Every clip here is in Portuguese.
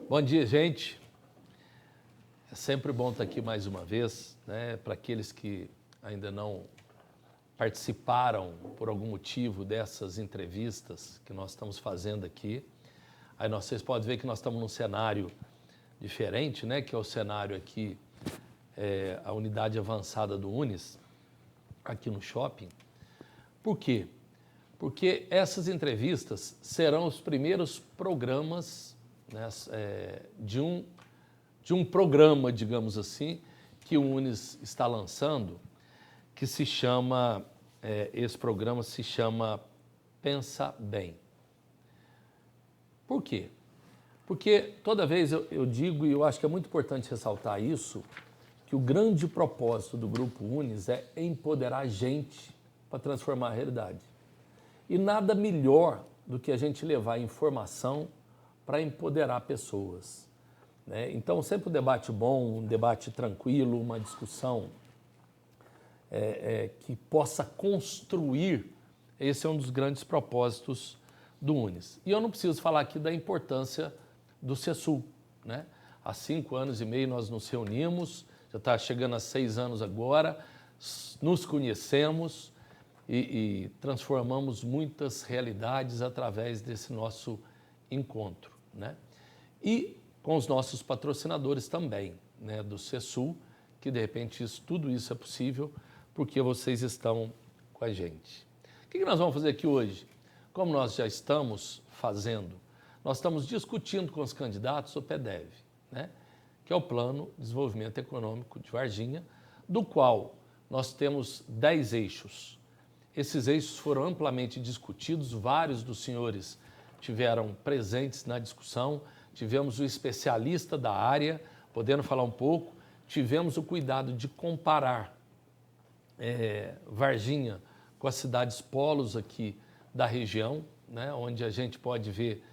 Bom dia, gente. É sempre bom estar aqui mais uma vez, né? Para aqueles que ainda não participaram por algum motivo dessas entrevistas que nós estamos fazendo aqui. Aí vocês podem ver que nós estamos num cenário diferente, né? Que é o cenário aqui, a unidade avançada do Unis, aqui no shopping. Por quê? Porque essas entrevistas serão os primeiros programas, né, de um programa, digamos assim, que o Unis está lançando, que se chama, esse programa se chama Pensa Bem. Por quê? Porque toda vez eu digo, e eu acho que é muito importante ressaltar isso, que o grande propósito do Grupo Unis é empoderar a gente para transformar a realidade. E nada melhor do que a gente levar informação para empoderar pessoas, né? Então, sempre um debate bom, um debate tranquilo, uma discussão que possa construir, esse é um dos grandes propósitos do Unis. E eu não preciso falar aqui da importância do CESUL, né? Há 5 anos e meio nós nos reunimos, já está chegando a 6 anos agora, nos conhecemos e transformamos muitas realidades através desse nosso encontro, né? E com os nossos patrocinadores também, né, do CESUL, que de repente tudo isso é possível porque vocês estão com a gente. O que nós vamos fazer aqui hoje? Como nós já estamos fazendo, nós estamos discutindo com os candidatos o PDV, né, que é o Plano de Desenvolvimento Econômico de Varginha, do qual nós temos 10 eixos. Esses eixos foram amplamente discutidos, vários dos senhores tiveram presentes na discussão, tivemos o especialista da área, podendo falar um pouco, tivemos o cuidado de comparar Varginha com as cidades polos aqui da região, né, onde a gente pode ver,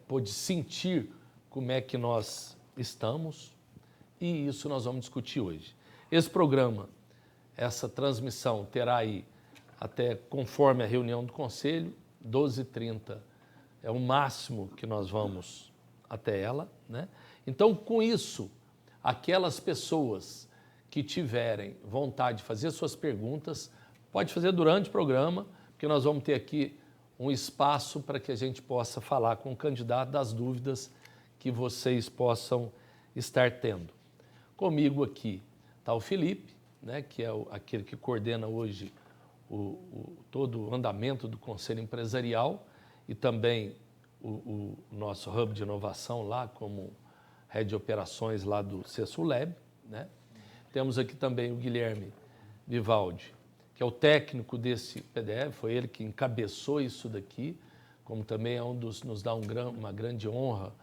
pode sentir como é que nós estamos, e isso nós vamos discutir hoje. Esse programa, essa transmissão terá aí, até conforme a reunião do Conselho, 12h30 é o máximo que nós vamos até ela, né? Então, com isso, aquelas pessoas que tiverem vontade de fazer suas perguntas, pode fazer durante o programa, porque nós vamos ter aqui um espaço para que a gente possa falar com o candidato das dúvidas que vocês possam estar tendo. Comigo aqui está o Felipe, né, que é aquele que coordena hoje todo o andamento do Conselho Empresarial e também o nosso Hub de Inovação lá, como Head de Operações lá do CESULEB, né? Temos aqui também o Guilherme Vivaldi, que é o técnico desse PDV, foi ele que encabeçou isso daqui, como também é nos dá uma grande honra,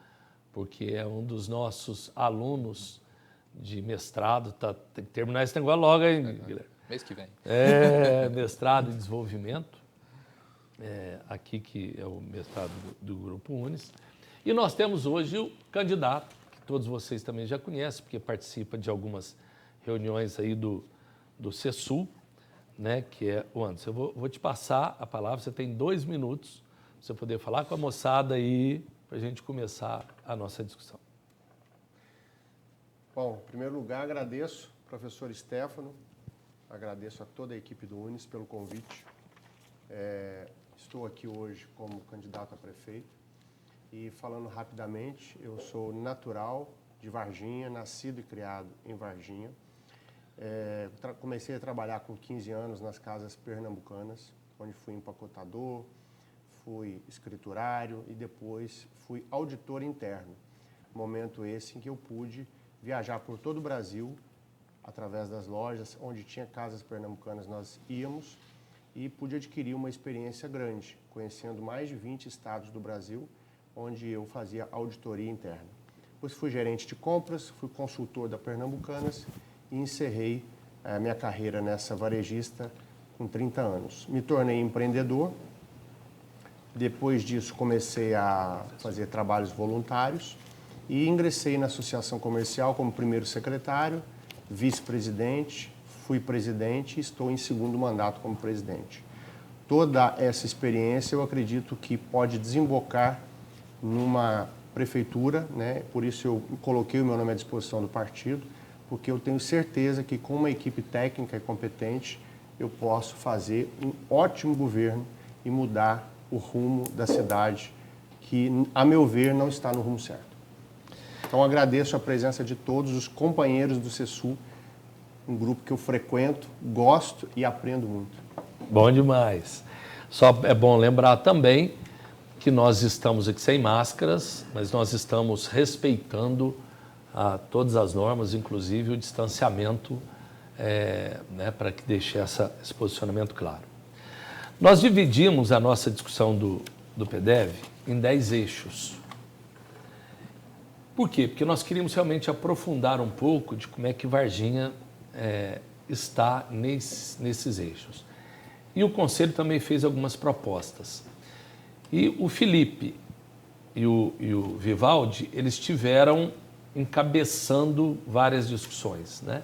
porque é um dos nossos alunos de mestrado, tem que terminar esse negócio logo, hein, Guilherme? Mês que vem. Mestrado em desenvolvimento, aqui que é o mestrado do Grupo Unis. E nós temos hoje o candidato, que todos vocês também já conhecem, porque participa de algumas reuniões aí do CESUL, né, que é o Anderson. Eu vou te passar a palavra, você tem 2 minutos para você poder falar com a moçada aí, para a gente começar a nossa discussão. Bom, em primeiro lugar, agradeço ao professor Stefano, agradeço a toda a equipe do Unis pelo convite. Estou aqui hoje como candidato a prefeito e, falando rapidamente, eu sou natural de Varginha, nascido e criado em Varginha. Comecei a trabalhar com 15 anos nas casas pernambucanas, onde fui empacotador, fui escriturário e depois fui auditor interno. Momento esse em que eu pude viajar por todo o Brasil, através das lojas onde tinha casas pernambucanas, nós íamos e pude adquirir uma experiência grande, conhecendo mais de 20 estados do Brasil, onde eu fazia auditoria interna. Depois fui gerente de compras, fui consultor da Pernambucanas e encerrei a minha carreira nessa varejista com 30 anos. Me tornei empreendedor, depois disso comecei a fazer trabalhos voluntários e ingressei na associação comercial como primeiro secretário, vice-presidente, fui presidente e estou em segundo mandato como presidente. Toda essa experiência eu acredito que pode desembocar numa prefeitura, né? Por isso eu coloquei o meu nome à disposição do partido, porque eu tenho certeza que com uma equipe técnica e competente eu posso fazer um ótimo governo e mudar o rumo da cidade, que, a meu ver, não está no rumo certo. Então, agradeço a presença de todos os companheiros do CESU, um grupo que eu frequento, gosto e aprendo muito. Bom demais. Só é bom lembrar também que nós estamos aqui sem máscaras, mas nós estamos respeitando todas as normas, inclusive o distanciamento, né, para que deixe esse posicionamento claro. Nós dividimos a nossa discussão do PDV em 10 eixos. Por quê? Porque nós queríamos realmente aprofundar um pouco de como é que Varginha está nesses eixos. E o Conselho também fez algumas propostas. E o Felipe e o Vivaldi, eles estiveram encabeçando várias discussões, né?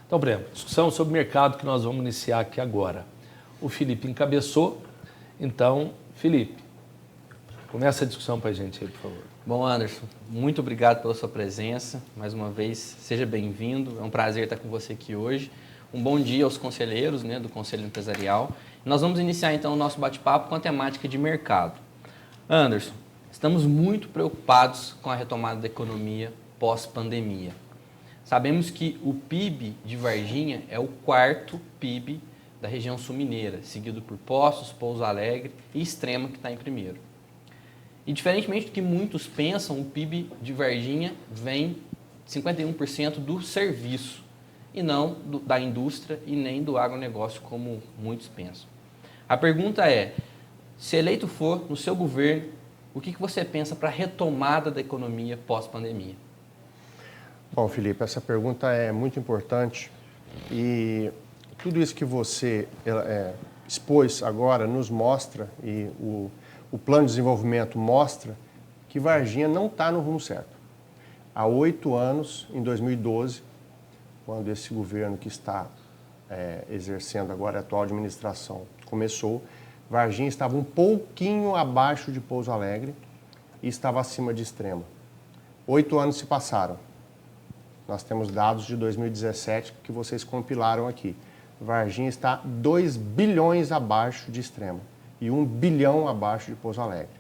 Então, por exemplo, discussão sobre o mercado que nós vamos iniciar aqui agora. O Felipe encabeçou. Então, Felipe, começa a discussão para a gente aí, por favor. Bom, Anderson, muito obrigado pela sua presença. Mais uma vez, seja bem-vindo. É um prazer estar com você aqui hoje. Um bom dia aos conselheiros, né, do Conselho Empresarial. Nós vamos iniciar, então, o nosso bate-papo com a temática de mercado. Anderson, estamos muito preocupados com a retomada da economia pós-pandemia. Sabemos que o PIB de Varginha é o 4º PIB da região sul-mineira, seguido por Poços, Pouso Alegre e Extrema, que está em primeiro. E diferentemente do que muitos pensam, o PIB de Varginha vem 51% do serviço e não da indústria e nem do agronegócio, como muitos pensam. A pergunta é, se eleito for no seu governo, o que você pensa para a retomada da economia pós-pandemia? Bom, Felipe, essa pergunta é muito importante e tudo isso que você expôs agora nos mostra, e o plano de desenvolvimento mostra, que Varginha não está no rumo certo. Há 8 anos, em 2012, quando esse governo que está exercendo agora a atual administração começou, Varginha estava um pouquinho abaixo de Pouso Alegre e estava acima de Extrema. 8 anos se passaram. Nós temos dados de 2017 que vocês compilaram aqui. Varginha está 2 bilhões abaixo de Extrema e 1 bilhão abaixo de Pouso Alegre.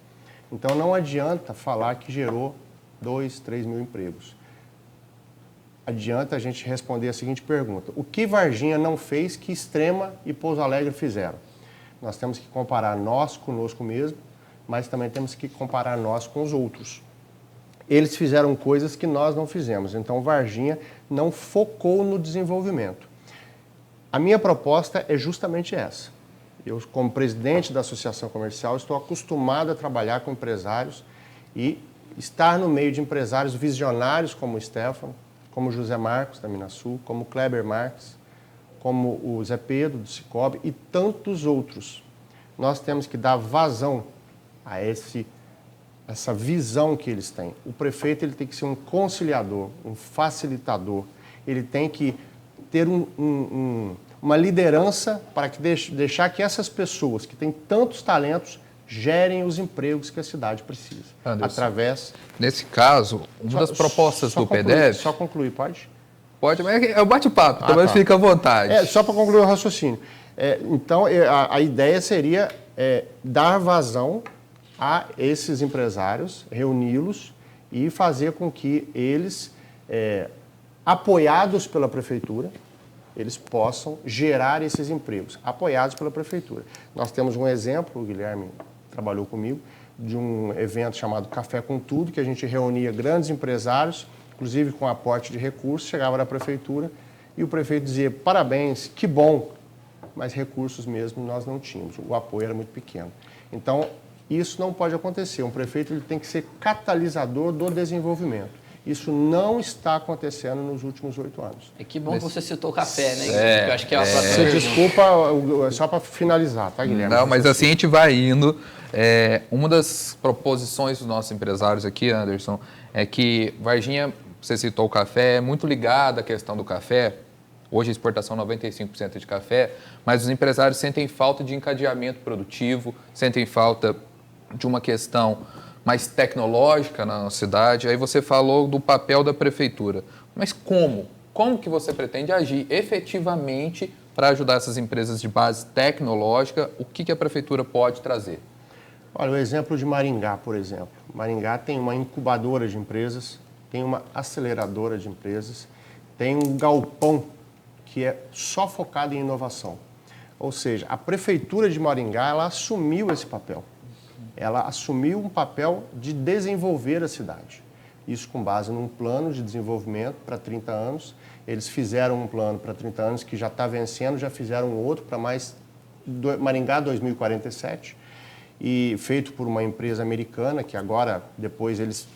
Então não adianta falar que gerou 2, 3 mil empregos. Adianta a gente responder a seguinte pergunta: o que Varginha não fez que Extrema e Pouso Alegre fizeram? Nós temos que comparar nós conosco mesmo, mas também temos que comparar nós com os outros. Eles fizeram coisas que nós não fizemos, então Varginha não focou no desenvolvimento. A minha proposta é justamente essa. Eu, como presidente da Associação Comercial, estou acostumado a trabalhar com empresários e estar no meio de empresários visionários como o Stefano, como o José Marcos, da Minasul, como o Kleber Marques, como o Zé Pedro, do Cicobi, e tantos outros. Nós temos que dar vazão a essa visão que eles têm. O prefeito ele tem que ser um conciliador, um facilitador. Ele tem que ter uma liderança para que deixar que essas pessoas que têm tantos talentos gerem os empregos que a cidade precisa. Anderson, nesse caso, uma das propostas do PDV... Só concluir, pode? Pode, mas é o bate-papo, então fica à vontade. Só para concluir o raciocínio. Então, a ideia seria dar vazão a esses empresários, reuni-los e fazer com que eles, apoiados pela prefeitura, eles possam gerar esses empregos, apoiados pela prefeitura. Nós temos um exemplo, o Guilherme trabalhou comigo, de um evento chamado Café com Tudo, que a gente reunia grandes empresários, inclusive com aporte de recursos, chegava na prefeitura e o prefeito dizia: parabéns, que bom, mas recursos mesmo nós não tínhamos, o apoio era muito pequeno. Então, isso não pode acontecer, um prefeito ele tem que ser catalisador do desenvolvimento. Isso não está acontecendo nos últimos 8 anos. Que bom que você citou o café, né? Eu acho que é a próxima pergunta. Desculpa, só para finalizar, tá, Guilherme? Não, mas assim a gente vai indo. Uma das proposições dos nossos empresários aqui, Anderson, é que Varginha, você citou o café, é muito ligado à questão do café. Hoje a exportação é 95% de café, mas os empresários sentem falta de encadeamento produtivo, sentem falta de uma questão mais tecnológica na nossa cidade. Aí você falou do papel da prefeitura. Mas como? Como que você pretende agir efetivamente para ajudar essas empresas de base tecnológica? O que a prefeitura pode trazer? Olha, o exemplo de Maringá, por exemplo. Maringá tem uma incubadora de empresas, tem uma aceleradora de empresas, tem um galpão que é só focado em inovação. Ou seja, a prefeitura de Maringá, ela assumiu esse papel. Ela assumiu um papel de desenvolver a cidade. Isso com base num plano de desenvolvimento para 30 anos. Eles fizeram um plano para 30 anos que já está vencendo, já fizeram outro para mais Maringá 2047, e feito por uma empresa americana, que agora, depois eles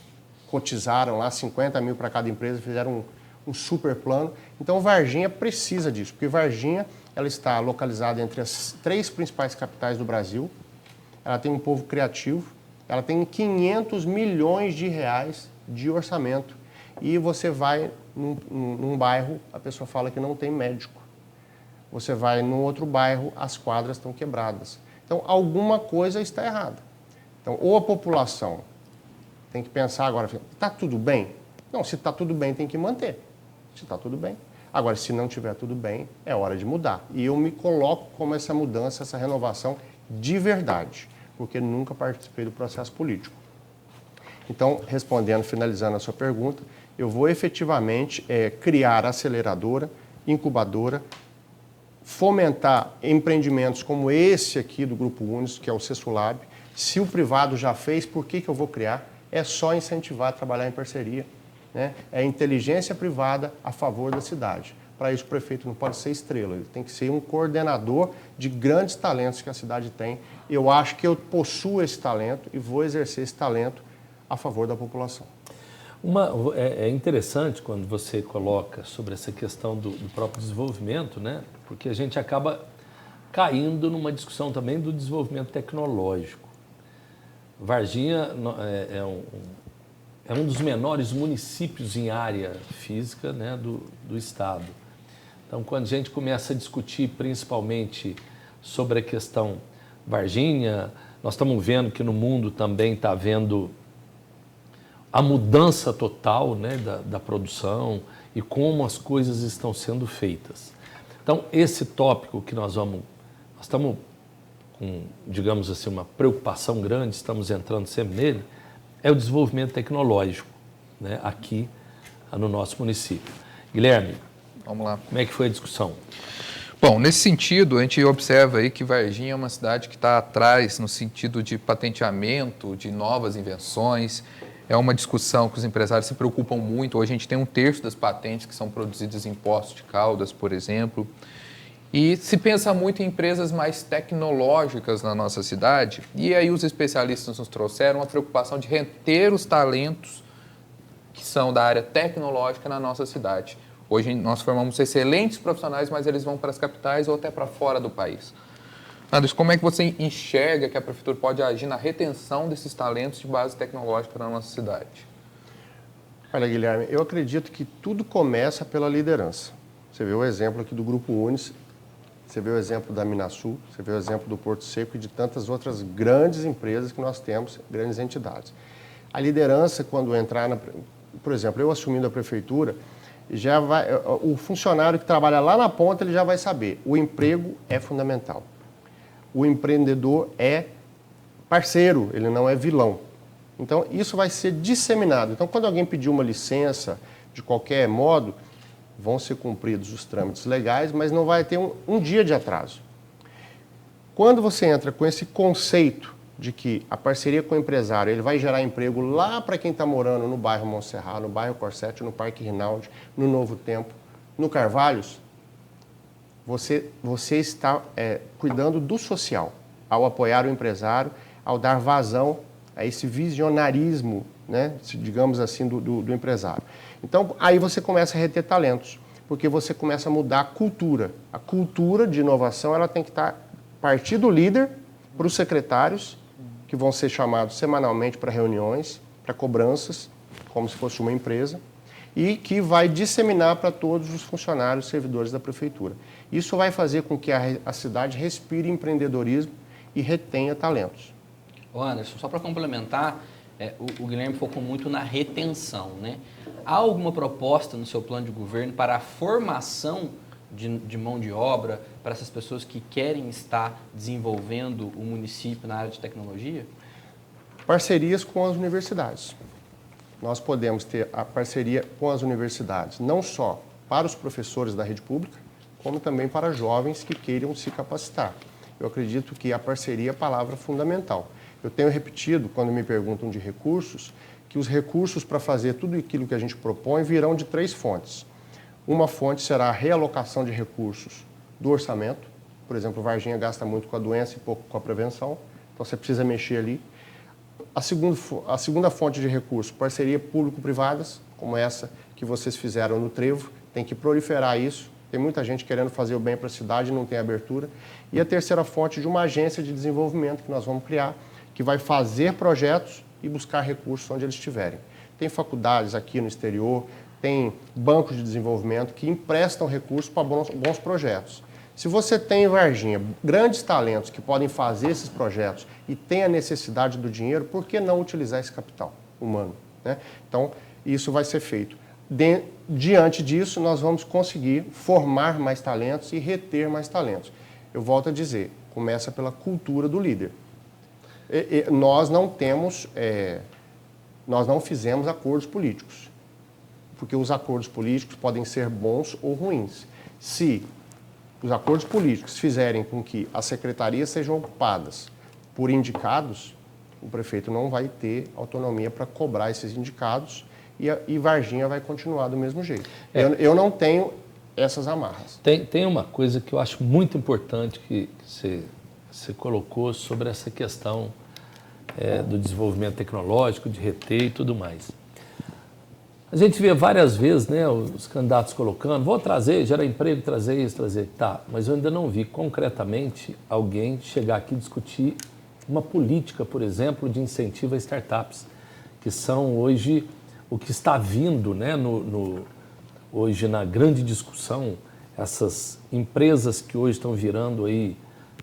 cotizaram lá 50 mil para cada empresa, fizeram um super plano. Então, Varginha precisa disso, porque Varginha ela está localizada entre as 3 principais capitais do Brasil, ela tem um povo criativo, ela tem 500 milhões de reais de orçamento, e você vai num bairro, a pessoa fala que não tem médico. Você vai num outro bairro, as quadras estão quebradas. Então, alguma coisa está errada. Então, ou a população tem que pensar agora, está tudo bem? Não, se está tudo bem, tem que manter. Se está tudo bem. Agora, se não estiver tudo bem, é hora de mudar. E eu me coloco como essa mudança, essa renovação de verdade, porque nunca participei do processo político. Então, respondendo, finalizando a sua pergunta, eu vou efetivamente criar aceleradora, incubadora, fomentar empreendimentos como esse aqui do Grupo Unis, que é o Cesulab. Se o privado já fez, por que eu vou criar? É só incentivar a trabalhar em parceria, né? É inteligência privada a favor da cidade. Para isso, o prefeito não pode ser estrela, ele tem que ser um coordenador de grandes talentos que a cidade tem. Eu acho que eu possuo esse talento e vou exercer esse talento a favor da população. É interessante quando você coloca sobre essa questão do próprio desenvolvimento, né? Porque a gente acaba caindo numa discussão também do desenvolvimento tecnológico. Varginha é um dos menores municípios em área física, né, do estado. Então, quando a gente começa a discutir principalmente sobre a questão Varginha, nós estamos vendo que no mundo também está havendo a mudança total, né, da produção e como as coisas estão sendo feitas. Então, esse tópico que nós estamos com, digamos assim, uma preocupação grande, estamos entrando sempre nele, é o desenvolvimento tecnológico, né, aqui no nosso município. Guilherme, vamos lá. Como é que foi a discussão? Bom, nesse sentido, a gente observa aí que Varginha é uma cidade que está atrás no sentido de patenteamento, de novas invenções. É uma discussão que os empresários se preocupam muito. Hoje a gente tem 1/3 das patentes que são produzidas em Poços de Caldas, por exemplo. E se pensa muito em empresas mais tecnológicas na nossa cidade. E aí os especialistas nos trouxeram a preocupação de reter os talentos que são da área tecnológica na nossa cidade. Hoje nós formamos excelentes profissionais, mas eles vão para as capitais ou até para fora do país. Anderson, como é que você enxerga que a prefeitura pode agir na retenção desses talentos de base tecnológica na nossa cidade? Olha, Guilherme, eu acredito que tudo começa pela liderança. Você vê o exemplo aqui do Grupo Unis, você vê o exemplo da Minasul, você vê o exemplo do Porto Seco e de tantas outras grandes empresas que nós temos, grandes entidades. A liderança, quando entrar, por exemplo, eu assumindo a prefeitura, já vai, o funcionário que trabalha lá na ponta, ele já vai saber, o emprego é fundamental. O empreendedor é parceiro, ele não é vilão. Então, isso vai ser disseminado. Então, quando alguém pedir uma licença, de qualquer modo, vão ser cumpridos os trâmites legais, mas não vai ter um dia de atraso. Quando você entra com esse conceito de que a parceria com o empresário ele vai gerar emprego lá para quem está morando no bairro Monserrat, no bairro Corsetti, no Parque Rinaldi, no Novo Tempo, no Carvalhos, você está cuidando do social, ao apoiar o empresário, ao dar vazão a esse visionarismo, né, digamos assim, do empresário. Então, aí você começa a reter talentos, porque você começa a mudar a cultura. A cultura de inovação ela tem que partir do líder para os secretários, que vão ser chamados semanalmente para reuniões, para cobranças, como se fosse uma empresa, e que vai disseminar para todos os funcionários e servidores da prefeitura. Isso vai fazer com que a cidade respire empreendedorismo e retenha talentos. Ô Anderson, só para complementar, o Guilherme focou muito na retenção, né? Há alguma proposta no seu plano de governo para a formação de mão de obra para essas pessoas que querem estar desenvolvendo o município na área de tecnologia? Parcerias com as universidades. Nós podemos ter a parceria com as universidades, não só para os professores da rede pública, como também para jovens que queiram se capacitar. Eu acredito que a parceria é a palavra fundamental. Eu tenho repetido, quando me perguntam de recursos, que os recursos para fazer tudo aquilo que a gente propõe virão de 3 fontes. Uma fonte será a realocação de recursos do orçamento. Por exemplo, Varginha gasta muito com a doença e pouco com a prevenção, então você precisa mexer ali. A segunda fonte de recursos, parceria público-privadas, como essa que vocês fizeram no Trevo, tem que proliferar isso. Tem muita gente querendo fazer o bem para a cidade e não tem abertura. E a terceira fonte de uma agência de desenvolvimento que nós vamos criar, que vai fazer projetos e buscar recursos onde eles estiverem. Tem faculdades aqui no exterior, tem bancos de desenvolvimento que emprestam recursos para bons projetos. Se você tem em Varginha grandes talentos que podem fazer esses projetos e tem a necessidade do dinheiro, por que não utilizar esse capital humano, né? Então, isso vai ser feito. Diante disso, nós vamos conseguir formar mais talentos e reter mais talentos. Eu volto a dizer, começa pela cultura do líder. Nós não fizemos acordos políticos, porque os acordos políticos podem ser bons ou ruins. Se os acordos políticos fizerem com que as secretarias sejam ocupadas por indicados, o prefeito não vai ter autonomia para cobrar esses indicados e Varginha vai continuar do mesmo jeito. Eu não tenho essas amarras. Tem uma coisa que eu acho muito importante que você colocou sobre essa questão do desenvolvimento tecnológico, de reter e tudo mais. A gente vê várias vezes, né, os candidatos colocando, vou trazer, gerar emprego, trazer isso, trazer. Tá, mas eu ainda não vi concretamente alguém chegar aqui e discutir uma política, por exemplo, de incentivo a startups, que são hoje o que está vindo, né, hoje na grande discussão, essas empresas que hoje estão virando aí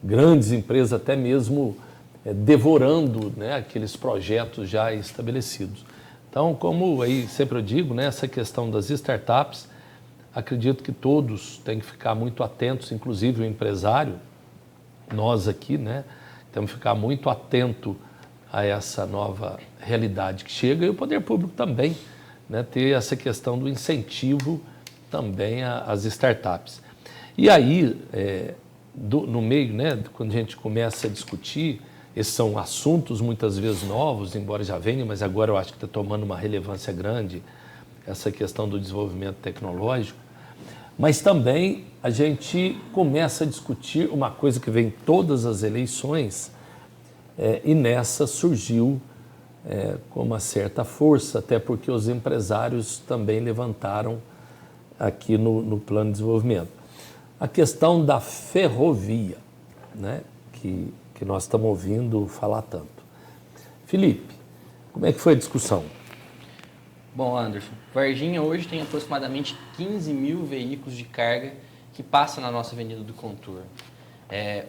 grandes empresas, até mesmo devorando, né, aqueles projetos já estabelecidos. Então, como aí sempre eu digo, né, essa questão das startups, acredito que todos têm que ficar muito atentos, inclusive o empresário, nós aqui, né, temos que ficar muito atento a essa nova realidade que chega e o poder público também, né, ter essa questão do incentivo também às startups. E aí, no meio, né, quando a gente começa a discutir, esses são assuntos muitas vezes novos, embora já venham, mas agora eu acho que está tomando uma relevância grande essa questão do desenvolvimento tecnológico. Mas também a gente começa a discutir uma coisa que vem em todas as eleições, e nessa surgiu com uma certa força, até porque os empresários também levantaram aqui no plano de desenvolvimento. A questão da ferrovia, né, que nós estamos ouvindo falar tanto. Felipe, como é que foi a discussão? Bom, Anderson, Varginha hoje tem aproximadamente 15 mil veículos de carga que passam na nossa Avenida do Contorno.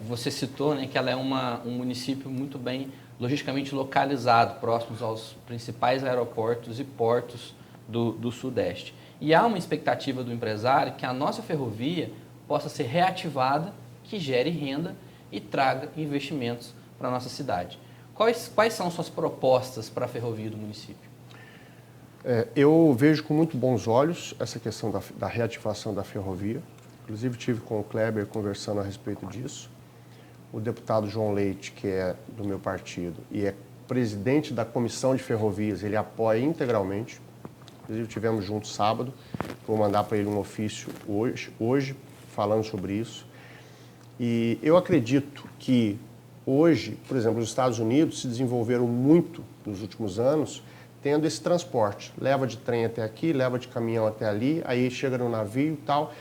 Você citou, né, que ela é um município muito bem logisticamente localizado, próximos aos principais aeroportos e portos do Sudeste. E há uma expectativa do empresário que a nossa ferrovia possa ser reativada, que gere renda e traga investimentos para a nossa cidade. Quais são suas propostas para a ferrovia do município? Eu vejo com muito bons olhos essa questão da reativação da ferrovia. Inclusive, tive com o Kleber conversando a respeito disso. O deputado João Leite, que é do meu partido e é presidente da Comissão de Ferrovias, ele apoia integralmente. Inclusive, tivemos juntos sábado. Vou mandar para ele um ofício hoje falando sobre isso. E eu acredito que hoje, por exemplo, os Estados Unidos se desenvolveram muito nos últimos anos tendo esse transporte. Leva de trem até aqui, leva de caminhão até ali, aí chega no navio e tal.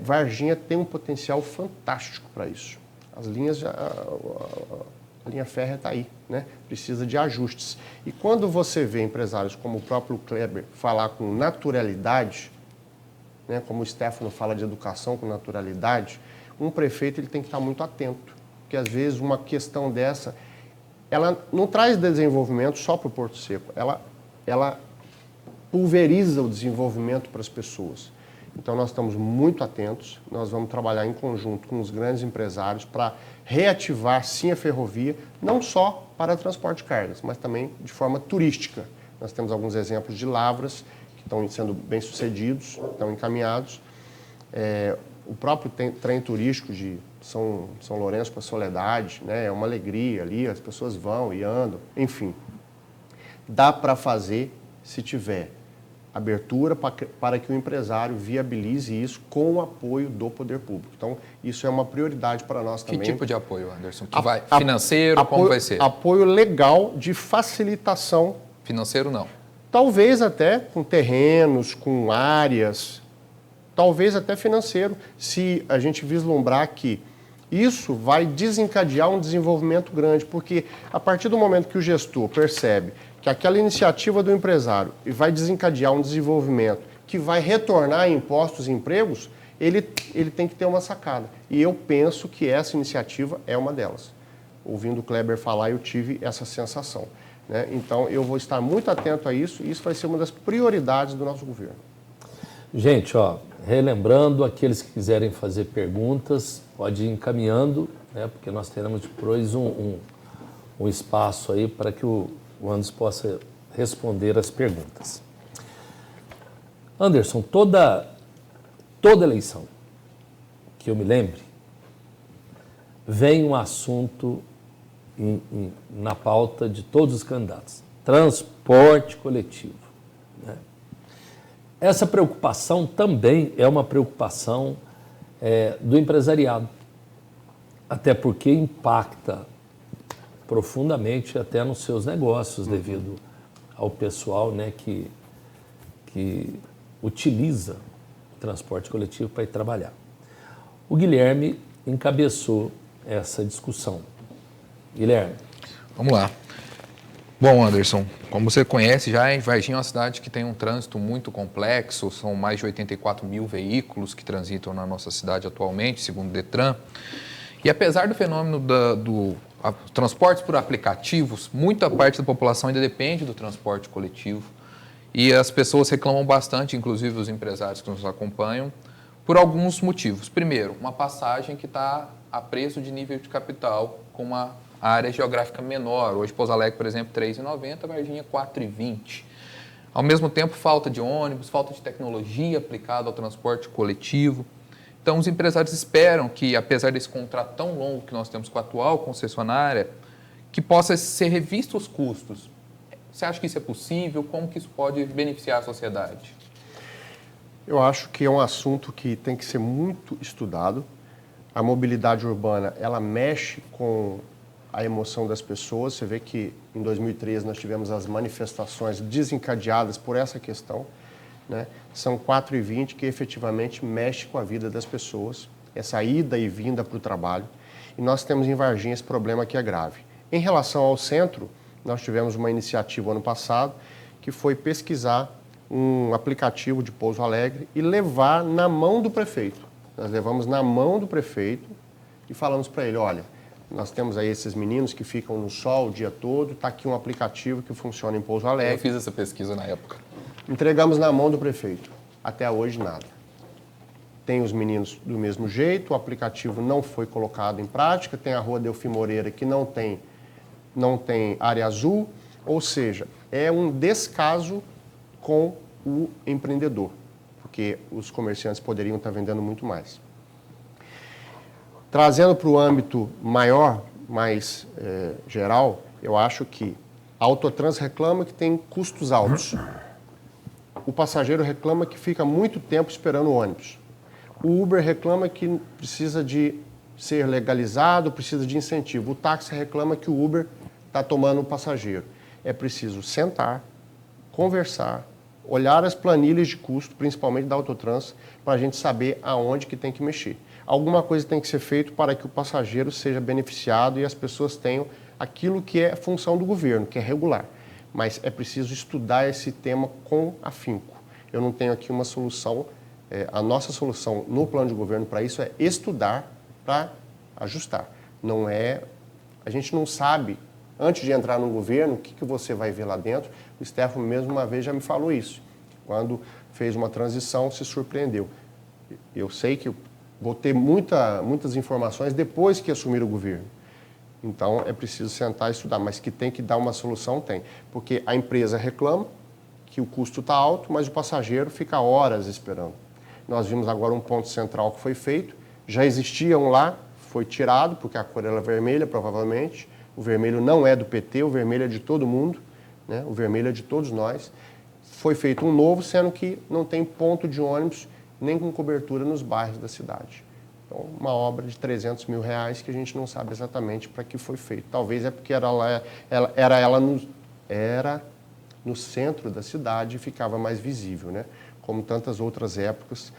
Varginha tem um potencial fantástico para isso. As linhas, a linha férrea está aí, né? Precisa de ajustes. E quando você vê empresários como o próprio Kleber falar com naturalidade, né, como o Stefano fala de educação com naturalidade, um prefeito ele tem que estar muito atento, porque às vezes uma questão dessa ela não traz desenvolvimento só para o Porto Seco, ela pulveriza o desenvolvimento para as pessoas. Então, nós estamos muito atentos, nós vamos trabalhar em conjunto com os grandes empresários para reativar, sim, a ferrovia, não só para transporte de cargas, mas também de forma turística. Nós temos alguns exemplos de lavras que estão sendo bem-sucedidos, estão encaminhados. O próprio trem turístico de São Lourenço para Soledade, né, é uma alegria ali, as pessoas vão e andam, enfim. Dá para fazer se tiver abertura para que o empresário viabilize isso com o apoio do poder público. Então, isso é uma prioridade para nós também. Que tipo de apoio, Anderson? Financeiro, como vai ser? Apoio legal de facilitação. Financeiro, não. Talvez até com terrenos, com áreas, talvez até financeiro, se a gente vislumbrar que isso vai desencadear um desenvolvimento grande, porque a partir do momento que o gestor percebe que aquela iniciativa do empresário vai desencadear um desenvolvimento que vai retornar em impostos e empregos, ele tem que ter uma sacada. E eu penso que essa iniciativa é uma delas. Ouvindo o Kleber falar, eu tive essa sensação, né? Então, eu vou estar muito atento a isso e isso vai ser uma das prioridades do nosso governo. Gente, relembrando, aqueles que quiserem fazer perguntas, pode ir encaminhando, né, porque nós teremos depois um espaço aí para que o Anderson possa responder as perguntas. Anderson, toda eleição que eu me lembre, vem um assunto na pauta de todos os candidatos: transporte coletivo. Né? Essa preocupação também é uma preocupação do empresariado, até porque impacta profundamente até nos seus negócios, devido ao pessoal, né, que utiliza o transporte coletivo para ir trabalhar. O Guilherme encabeçou essa discussão. Guilherme. Vamos lá. Bom, Anderson, como você conhece já, Varginha é uma cidade que tem um trânsito muito complexo, são mais de 84 mil veículos que transitam na nossa cidade atualmente, segundo o Detran. E apesar do fenômeno transportes por aplicativos, muita parte da população ainda depende do transporte coletivo. E as pessoas reclamam bastante, inclusive os empresários que nos acompanham, por alguns motivos. Primeiro, uma passagem que está a preço de nível de capital, com uma área geográfica menor. Hoje, Pouso Alegre, por exemplo, R$ 3,90, Varginha R$ 4,20. Ao mesmo tempo, falta de ônibus, falta de tecnologia aplicada ao transporte coletivo. Então, os empresários esperam que, apesar desse contrato tão longo que nós temos com a atual concessionária, que possa ser revisto os custos. Você acha que isso é possível? Como que isso pode beneficiar a sociedade? Eu acho que é um assunto que tem que ser muito estudado. A mobilidade urbana, ela mexe com a emoção das pessoas. Você vê que em 2013 nós tivemos as manifestações desencadeadas por essa questão, né? São 4h20 que efetivamente mexe com a vida das pessoas, essa ida e vinda para o trabalho. E nós temos em Varginha esse problema que é grave. Em relação ao centro, nós tivemos uma iniciativa ano passado que foi pesquisar um aplicativo de Pouso Alegre e levar na mão do prefeito. Nós levamos na mão do prefeito e falamos para ele: olha, nós temos aí esses meninos que ficam no sol o dia todo, está aqui um aplicativo que funciona em Pouso Alegre. Eu fiz essa pesquisa na época. Entregamos na mão do prefeito. Até hoje, nada. Tem os meninos do mesmo jeito, o aplicativo não foi colocado em prática, tem a Rua Delfim Moreira que não tem área azul, ou seja, é um descaso com o empreendedor, porque os comerciantes poderiam estar vendendo muito mais. Trazendo para o âmbito maior, mais geral, eu acho que a Autotrans reclama que tem custos altos. O passageiro reclama que fica muito tempo esperando o ônibus. O Uber reclama que precisa de ser legalizado, precisa de incentivo. O táxi reclama que o Uber está tomando o passageiro. É preciso sentar, conversar, olhar as planilhas de custo, principalmente da Autotrans, para a gente saber aonde que tem que mexer. Alguma coisa tem que ser feito para que o passageiro seja beneficiado e as pessoas tenham aquilo que é função do governo, que é regular. Mas é preciso estudar esse tema com afinco. Eu não tenho aqui uma solução. A nossa solução no plano de governo para isso é estudar para ajustar. A gente não sabe Antes de entrar no governo, o que você vai ver lá dentro? O Stefano mesmo uma vez já me falou isso. Quando fez uma transição, se surpreendeu. Eu sei que eu vou ter muitas informações depois que assumir o governo. Então, é preciso sentar e estudar, mas que tem que dar uma solução, tem. Porque a empresa reclama que o custo está alto, mas o passageiro fica horas esperando. Nós vimos agora um ponto central que foi feito, já existia um lá, foi tirado, porque a cor era vermelha, provavelmente. O vermelho não é do PT, o vermelho é de todo mundo, né? O vermelho é de todos nós. Foi feito um novo, sendo que não tem ponto de ônibus nem com cobertura nos bairros da cidade. Então, uma obra de R$300 mil que a gente não sabe exatamente para que foi feito. Talvez é porque era no centro da cidade e ficava mais visível, né? Como tantas outras épocas,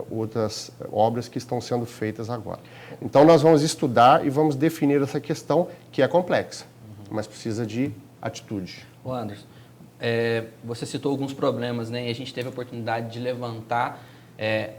outras obras que estão sendo feitas agora. Então, nós vamos estudar e vamos definir essa questão, que é complexa, mas precisa de atitude. Ô Anderson, você citou alguns problemas, né? E a gente teve a oportunidade de levantar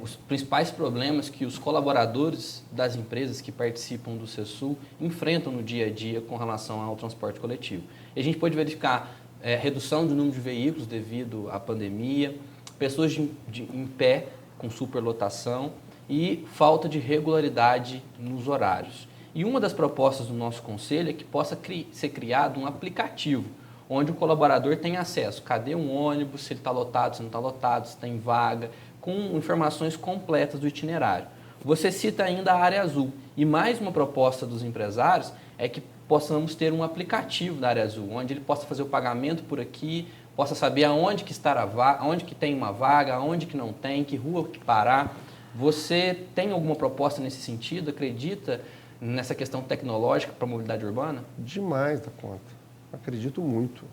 os principais problemas que os colaboradores das empresas que participam do CESUL enfrentam no dia a dia com relação ao transporte coletivo. E a gente pôde verificar redução do número de veículos devido à pandemia, pessoas em pé com superlotação e falta de regularidade nos horários. E uma das propostas do nosso conselho é que possa ser criado um aplicativo onde o colaborador tem acesso. Cadê um ônibus, se ele está lotado, se não está lotado, se tem vaga, com informações completas do itinerário. Você cita ainda a área azul. E mais uma proposta dos empresários é que possamos ter um aplicativo da área azul, onde ele possa fazer o pagamento por aqui, possa saber aonde que está aonde que tem uma vaga, aonde que não tem, que rua que parar. Você tem alguma proposta nesse sentido? Acredita nessa questão tecnológica para a mobilidade urbana? Demais da conta. Acredito muito.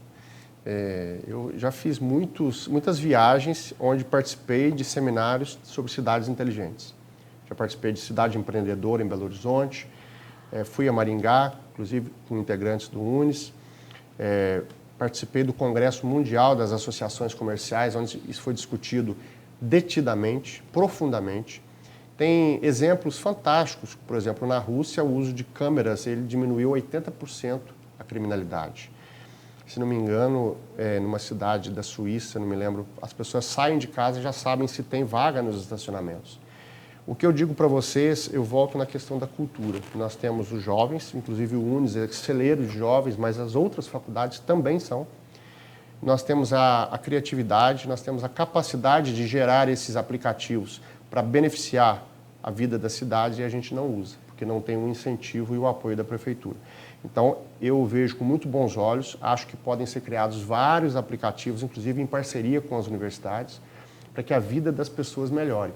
Eu já fiz muitas viagens onde participei de seminários sobre cidades inteligentes. Já participei de Cidade Empreendedora em Belo Horizonte, fui a Maringá, inclusive com integrantes do UNES, participei do Congresso Mundial das Associações Comerciais, onde isso foi discutido detidamente, profundamente. Tem exemplos fantásticos, por exemplo, na Rússia, o uso de câmeras, ele diminuiu 80% a criminalidade. Se não me engano, numa cidade da Suíça, não me lembro, as pessoas saem de casa e já sabem se tem vaga nos estacionamentos. O que eu digo para vocês, eu volto na questão da cultura. Nós temos os jovens, inclusive o UNES é celeiro de jovens, mas as outras faculdades também são. Nós temos a criatividade, nós temos a capacidade de gerar esses aplicativos para beneficiar a vida da cidade e a gente não usa, porque não tem o incentivo e o apoio da prefeitura. Então, eu vejo com muito bons olhos, acho que podem ser criados vários aplicativos, inclusive em parceria com as universidades, para que a vida das pessoas melhore.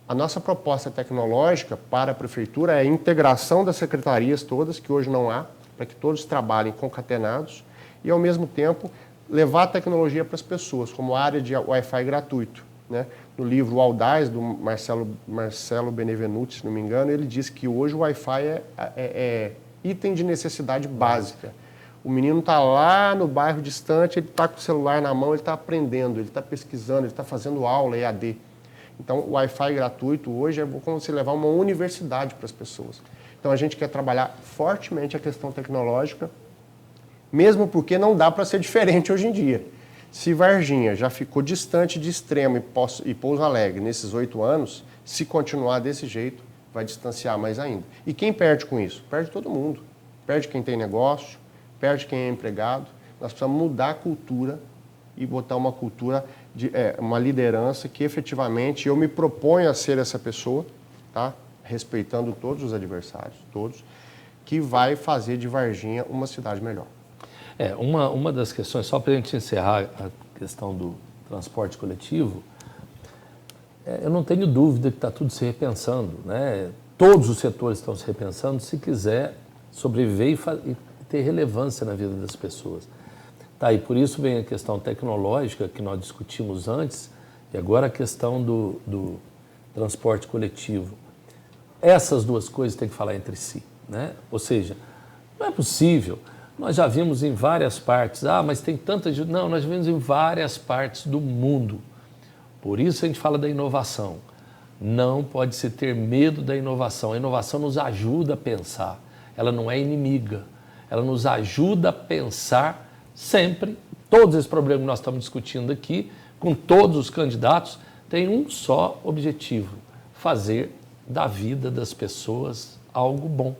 A nossa proposta tecnológica para a prefeitura é a integração das secretarias todas, que hoje não há, para que todos trabalhem concatenados e, ao mesmo tempo, levar a tecnologia para as pessoas, como a área de Wi-Fi gratuito, né? No livro Audaz, do Marcelo Benevenuti, se não me engano, ele diz que hoje o Wi-Fi é item de necessidade básica. O menino está lá no bairro distante, ele está com o celular na mão, ele está aprendendo, ele está pesquisando, ele está fazendo aula EAD. Então, o Wi-Fi gratuito hoje é como você levar uma universidade para as pessoas. Então, a gente quer trabalhar fortemente a questão tecnológica, mesmo porque não dá para ser diferente hoje em dia. Se Varginha já ficou distante de Extremo e Pouso Alegre nesses 8 anos, se continuar desse jeito, vai distanciar mais ainda. E quem perde com isso? Perde todo mundo. Perde quem tem negócio, perde quem é empregado. Nós precisamos mudar a cultura e botar uma cultura, uma liderança que efetivamente eu me proponho a ser essa pessoa, tá? Respeitando todos os adversários, todos, que vai fazer de Varginha uma cidade melhor. Uma das questões, só para a gente encerrar a questão do transporte coletivo, eu não tenho dúvida que está tudo se repensando, né? Todos os setores estão se repensando se quiser sobreviver e ter relevância na vida das pessoas. Tá, e por isso vem a questão tecnológica que nós discutimos antes e agora a questão do transporte coletivo. Essas duas coisas têm que falar entre si, né? Ou seja, não é possível. Nós já vimos em várias partes, mas tem tanta gente. Não, nós vimos em várias partes do mundo. Por isso a gente fala da inovação. Não pode se ter medo da inovação. A inovação nos ajuda a pensar. Ela não é inimiga. ela nos ajuda a pensar sempre, todos esses problemas que nós estamos discutindo aqui, com todos os candidatos, tem um só objetivo: fazer da vida das pessoas algo bom,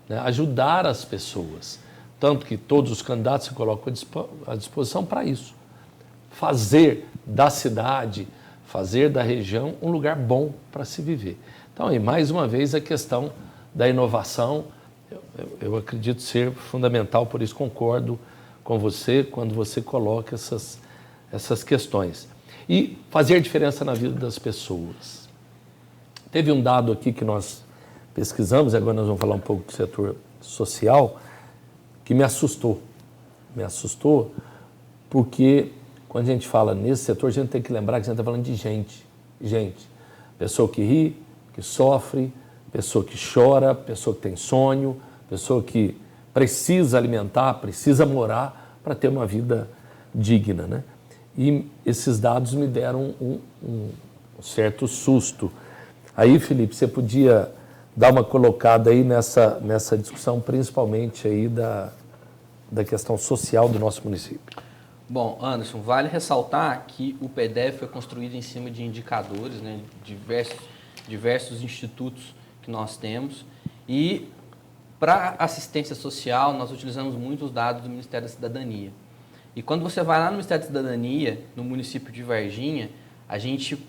né? Ajudar as pessoas. Tanto que todos os candidatos se colocam à disposição para isso. Fazer da cidade, fazer da região um lugar bom para se viver. Então, aí, mais uma vez, a questão da inovação, eu acredito ser fundamental, por isso concordo com você quando você coloca essas questões. E fazer diferença na vida das pessoas. Teve um dado aqui que nós pesquisamos, agora nós vamos falar um pouco do setor social, que me assustou. Me assustou porque quando a gente fala nesse setor, a gente tem que lembrar que a gente está falando de gente. Gente. Pessoa que ri, que sofre, pessoa que chora, pessoa que tem sonho, pessoa que precisa alimentar, precisa morar para ter uma vida digna, né? E esses dados me deram um certo susto. Aí, Felipe, você podia dar uma colocada aí nessa discussão, principalmente aí da questão social do nosso município. Bom, Anderson, vale ressaltar que o PDF foi construído em cima de indicadores, né, diversos institutos que nós temos, e para assistência social nós utilizamos muito os dados do Ministério da Cidadania. E quando você vai lá no Ministério da Cidadania, no município de Varginha, a gente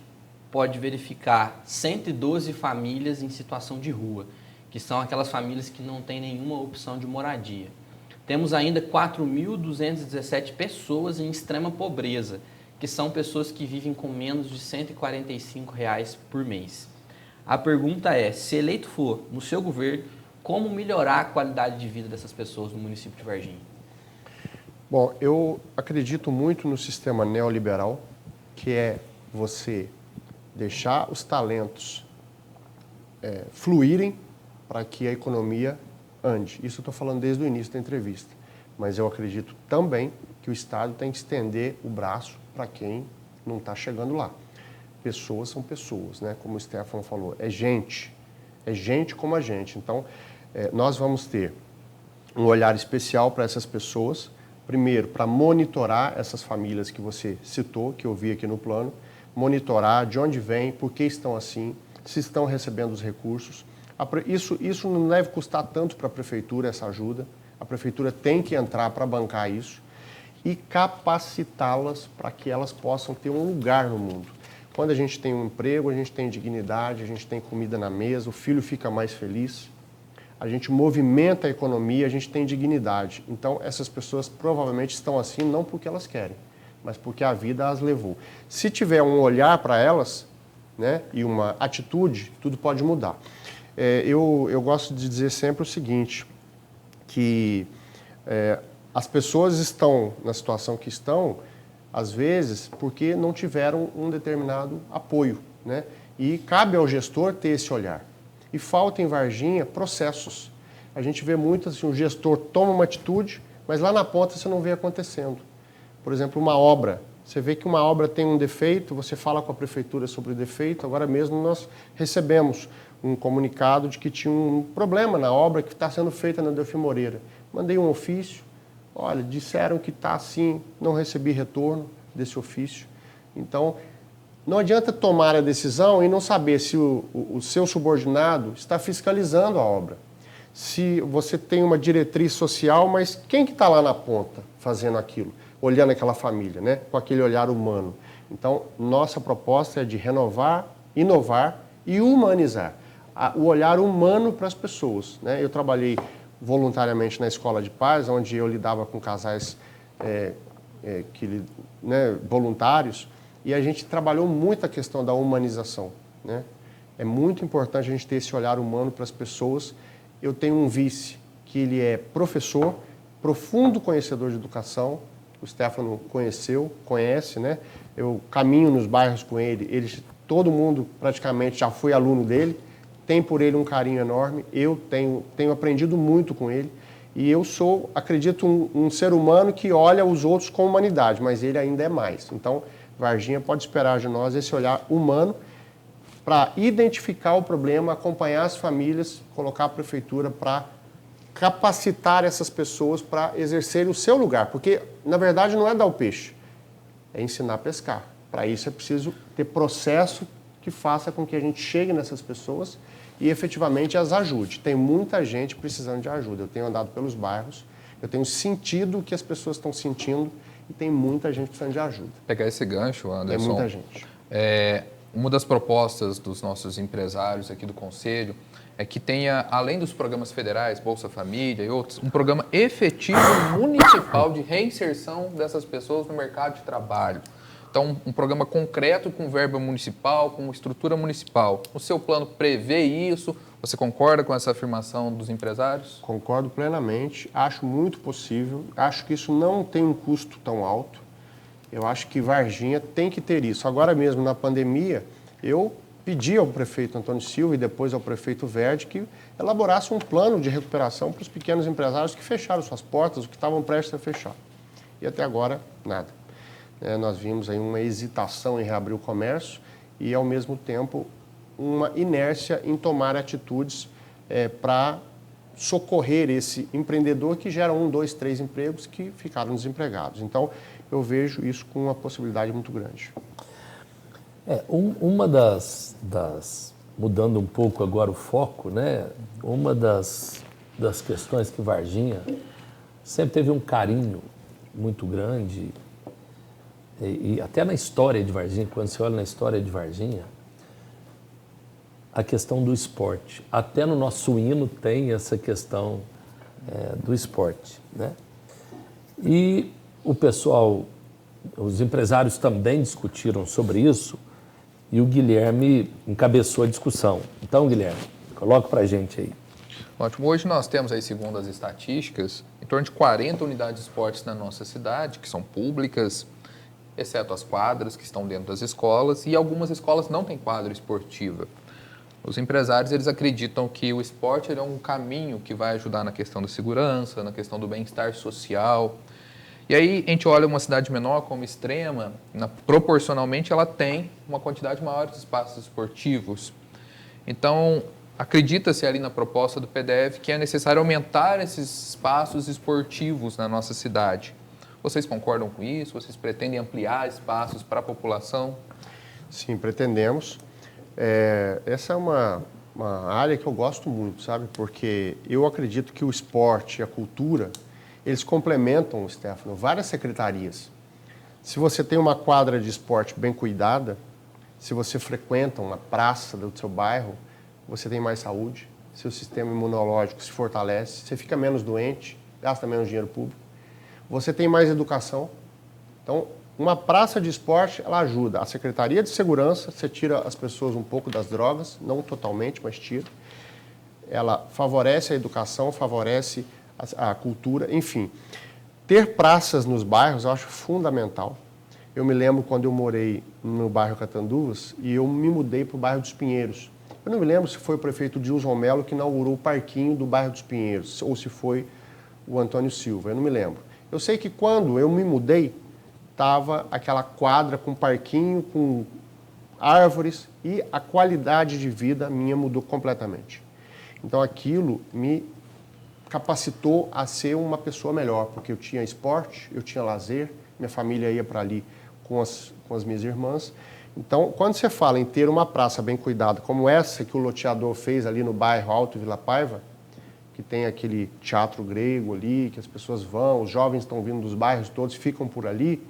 pode verificar 112 famílias em situação de rua, que são aquelas famílias que não têm nenhuma opção de moradia. Temos ainda 4.217 pessoas em extrema pobreza, que são pessoas que vivem com menos de R$ 145 por mês. A pergunta é, se eleito for no seu governo, como melhorar a qualidade de vida dessas pessoas no município de Varginha? Bom, eu acredito muito no sistema neoliberal, que é você deixar os talentos fluírem para que a economia ande. Isso eu estou falando desde o início da entrevista. Mas eu acredito também que o Estado tem que estender o braço para quem não está chegando lá. Pessoas são pessoas, né? Como o Stefano falou, é gente como a gente. Então, nós vamos ter um olhar especial para essas pessoas, primeiro, para monitorar essas famílias que você citou, que eu vi aqui no plano, monitorar de onde vem, por que estão assim, se estão recebendo os recursos. Isso não deve custar tanto para a prefeitura, essa ajuda. A prefeitura tem que entrar para bancar isso e capacitá-las para que elas possam ter um lugar no mundo. Quando a gente tem um emprego, a gente tem dignidade, a gente tem comida na mesa, o filho fica mais feliz, a gente movimenta a economia, a gente tem dignidade. Então, essas pessoas provavelmente estão assim não porque elas querem, mas porque a vida as levou. Se tiver um olhar para elas, né, e uma atitude, tudo pode mudar. Eu gosto de dizer sempre o seguinte, que as pessoas estão na situação que estão, às vezes, porque não tiveram um determinado apoio, né? E cabe ao gestor ter esse olhar. E falta em Varginha processos. A gente vê muito assim, o gestor toma uma atitude, mas lá na ponta você não vê acontecendo. Por exemplo, uma obra. Você vê que uma obra tem um defeito, você fala com a prefeitura sobre o defeito. Agora mesmo nós recebemos um comunicado de que tinha um problema na obra que está sendo feita na Delfim Moreira. Mandei um ofício, olha, disseram que está assim, não recebi retorno desse ofício. Então, não adianta tomar a decisão e não saber se o seu subordinado está fiscalizando a obra. Se você tem uma diretriz social, mas quem que está lá na ponta fazendo aquilo? Olhando aquela família, né? Com aquele olhar humano. Então, nossa proposta é de renovar, inovar e humanizar. O olhar humano para as pessoas, né? Eu trabalhei voluntariamente na Escola de Paz, onde eu lidava com casais voluntários, e a gente trabalhou muito a questão da humanização, né? É muito importante a gente ter esse olhar humano para as pessoas. Eu tenho um vice que ele é professor, profundo conhecedor de educação, o Stefano conhece, né? Eu caminho nos bairros com ele, todo mundo praticamente já foi aluno dele, tem por ele um carinho enorme, eu tenho aprendido muito com ele, e eu sou, acredito, um ser humano que olha os outros com humanidade, mas ele ainda é mais. Então, Varginha pode esperar de nós esse olhar humano para identificar o problema, acompanhar as famílias, colocar a prefeitura para capacitar essas pessoas para exercerem o seu lugar, porque na verdade não é dar o peixe, é ensinar a pescar. Para isso é preciso ter processo que faça com que a gente chegue nessas pessoas e efetivamente as ajude. Tem muita gente precisando de ajuda. Eu tenho andado pelos bairros, eu tenho sentido o que as pessoas estão sentindo e tem muita gente precisando de ajuda. Pegar esse gancho, Anderson. Tem muita gente. Uma das propostas dos nossos empresários aqui do Conselho é que tenha, além dos programas federais, Bolsa Família e outros, um programa efetivo municipal de reinserção dessas pessoas no mercado de trabalho. Então, um programa concreto com verba municipal, com estrutura municipal. O seu plano prevê isso? Você concorda com essa afirmação dos empresários? Concordo plenamente, acho muito possível, acho que isso não tem um custo tão alto. Eu acho que Varginha tem que ter isso. Agora mesmo, na pandemia, eu pedi ao prefeito Antônio Silva e depois ao prefeito Verde que elaborasse um plano de recuperação para os pequenos empresários que fecharam suas portas, ou que estavam prestes a fechar. E até agora, nada. Nós vimos aí uma hesitação em reabrir o comércio e, ao mesmo tempo, uma inércia em tomar atitudes para socorrer esse empreendedor que gera 1, 2, 3 empregos que ficaram desempregados. Então, eu vejo isso com uma possibilidade muito grande. Uma mudando um pouco agora o foco, né? Uma das questões que Varginha sempre teve um carinho muito grande, e até na história de Varginha, quando você olha na história de Varginha, a questão do esporte. Até no nosso hino tem essa questão do esporte, né? E o pessoal, os empresários também discutiram sobre isso e o Guilherme encabeçou a discussão. Então, Guilherme, coloca para a gente aí. Ótimo. Hoje nós temos aí, segundo as estatísticas, em torno de 40 unidades de esportes na nossa cidade, que são públicas, exceto as quadras que estão dentro das escolas, e algumas escolas não têm quadra esportiva. Os empresários, eles acreditam que o esporte é um caminho que vai ajudar na questão da segurança, na questão do bem-estar social. E aí a gente olha uma cidade menor como Extrema, proporcionalmente ela tem uma quantidade maior de espaços esportivos. Então, acredita-se ali na proposta do PDF que é necessário aumentar esses espaços esportivos na nossa cidade. Vocês concordam com isso? Vocês pretendem ampliar espaços para a população? Sim, pretendemos. Essa é uma área que eu gosto muito, sabe? Porque eu acredito que o esporte e a cultura, eles complementam, Stefano, várias secretarias. Se você tem uma quadra de esporte bem cuidada, se você frequenta uma praça do seu bairro, você tem mais saúde, seu sistema imunológico se fortalece, você fica menos doente, gasta menos dinheiro público, você tem mais educação. Então, uma praça de esporte, ela ajuda. A Secretaria de Segurança, você tira as pessoas um pouco das drogas, não totalmente, mas tira. Ela favorece a educação, favorece a cultura, enfim. Ter praças nos bairros eu acho fundamental. Eu me lembro quando eu morei no bairro Catanduvas e eu me mudei para o bairro dos Pinheiros. Eu não me lembro se foi o prefeito Dilson Melo que inaugurou o parquinho do bairro dos Pinheiros ou se foi o Antônio Silva, eu não me lembro. Eu sei que quando eu me mudei, estava aquela quadra com parquinho, com árvores e a qualidade de vida minha mudou completamente. Então aquilo me capacitou a ser uma pessoa melhor, porque eu tinha esporte, eu tinha lazer, minha família ia para ali com as minhas irmãs. Então, quando você fala em ter uma praça bem cuidada, como essa que o loteador fez ali no bairro Alto Vila Paiva, que tem aquele teatro grego ali, que as pessoas vão, os jovens estão vindo dos bairros todos, ficam por ali,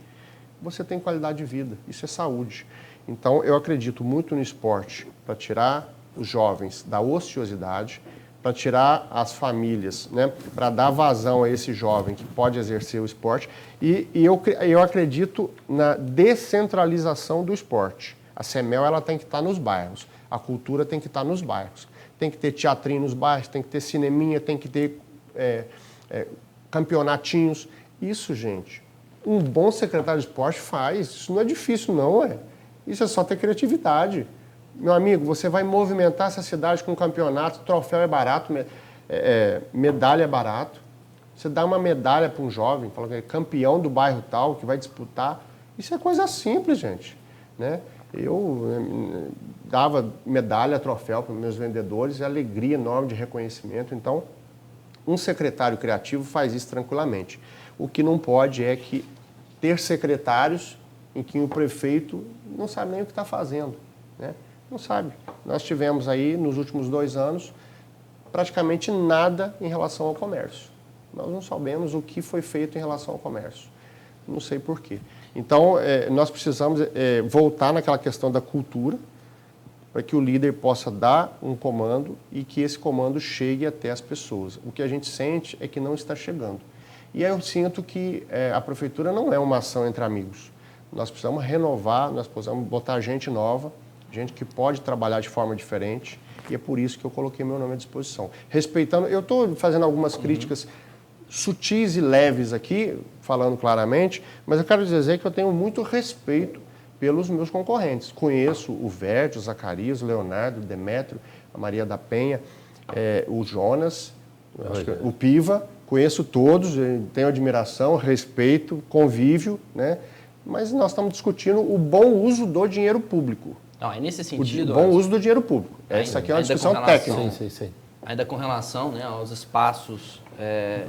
você tem qualidade de vida, isso é saúde. Então, eu acredito muito no esporte para tirar os jovens da ociosidade, para tirar as famílias, né, para dar vazão a esse jovem que pode exercer o esporte. E eu acredito na descentralização do esporte. A CEMEL ela tem que estar nos bairros, a cultura tem que estar nos bairros. Tem que ter teatrinho nos bairros, tem que ter cineminha, tem que ter campeonatinhos. Isso, gente, um bom secretário de esporte faz. Isso não é difícil, não, é. Isso é só ter criatividade. Meu amigo, você vai movimentar essa cidade com campeonato, troféu é barato, medalha é barato. Você dá uma medalha para um jovem, fala que é campeão do bairro tal, que vai disputar. Isso é coisa simples, gente, né? Eu dava medalha, troféu para meus vendedores, alegria enorme de reconhecimento. Então, Um secretário criativo faz isso tranquilamente. O que não pode é que ter secretários em que o prefeito não sabe nem o que está fazendo, né? Não sabe. Nós tivemos aí, nos últimos 2 anos, praticamente nada em relação ao comércio. Nós não sabemos o que foi feito em relação ao comércio. Não sei por quê. Então, nós precisamos voltar naquela questão da cultura, para que o líder possa dar um comando e que esse comando chegue até as pessoas. O que a gente sente é que não está chegando. E aí eu sinto que a prefeitura não é uma ação entre amigos. Nós precisamos renovar, nós precisamos botar gente nova, gente que pode trabalhar de forma diferente, e é por isso que eu coloquei meu nome à disposição. Respeitando, eu estou fazendo algumas críticas sutis e leves aqui, falando claramente, mas eu quero dizer que eu tenho muito respeito pelos meus concorrentes. Conheço o Verde, o Zacarias, o Leonardo, o Demétrio, a Maria da Penha, o Jonas, o Piva, conheço todos, tenho admiração, respeito, convívio, né? Mas nós estamos discutindo o bom uso do dinheiro público. Não, é nesse sentido... O bom uso do dinheiro público. Essa aqui é uma discussão técnica. Sim. Ainda com relação, né, aos espaços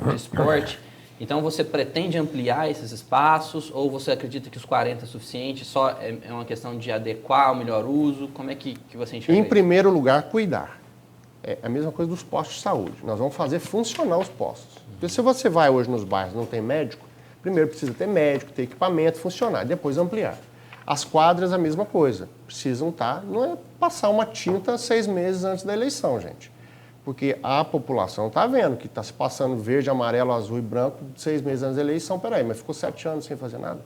de esporte, então você pretende ampliar esses espaços ou você acredita que os 40 é suficiente, só é uma questão de adequar o melhor uso? Como é que você enxerga Em isso? primeiro lugar, cuidar. É a mesma coisa dos postos de saúde. Nós vamos fazer funcionar os postos. Porque se você vai hoje nos bairros e não tem médico, primeiro precisa ter médico, ter equipamento, funcionar, depois ampliar. As quadras, a mesma coisa. Precisam estar... Não é passar uma tinta 6 meses antes da eleição, gente. Porque a população está vendo que está se passando verde, amarelo, azul e branco 6 meses antes da eleição. Peraí, mas ficou 7 anos sem fazer nada.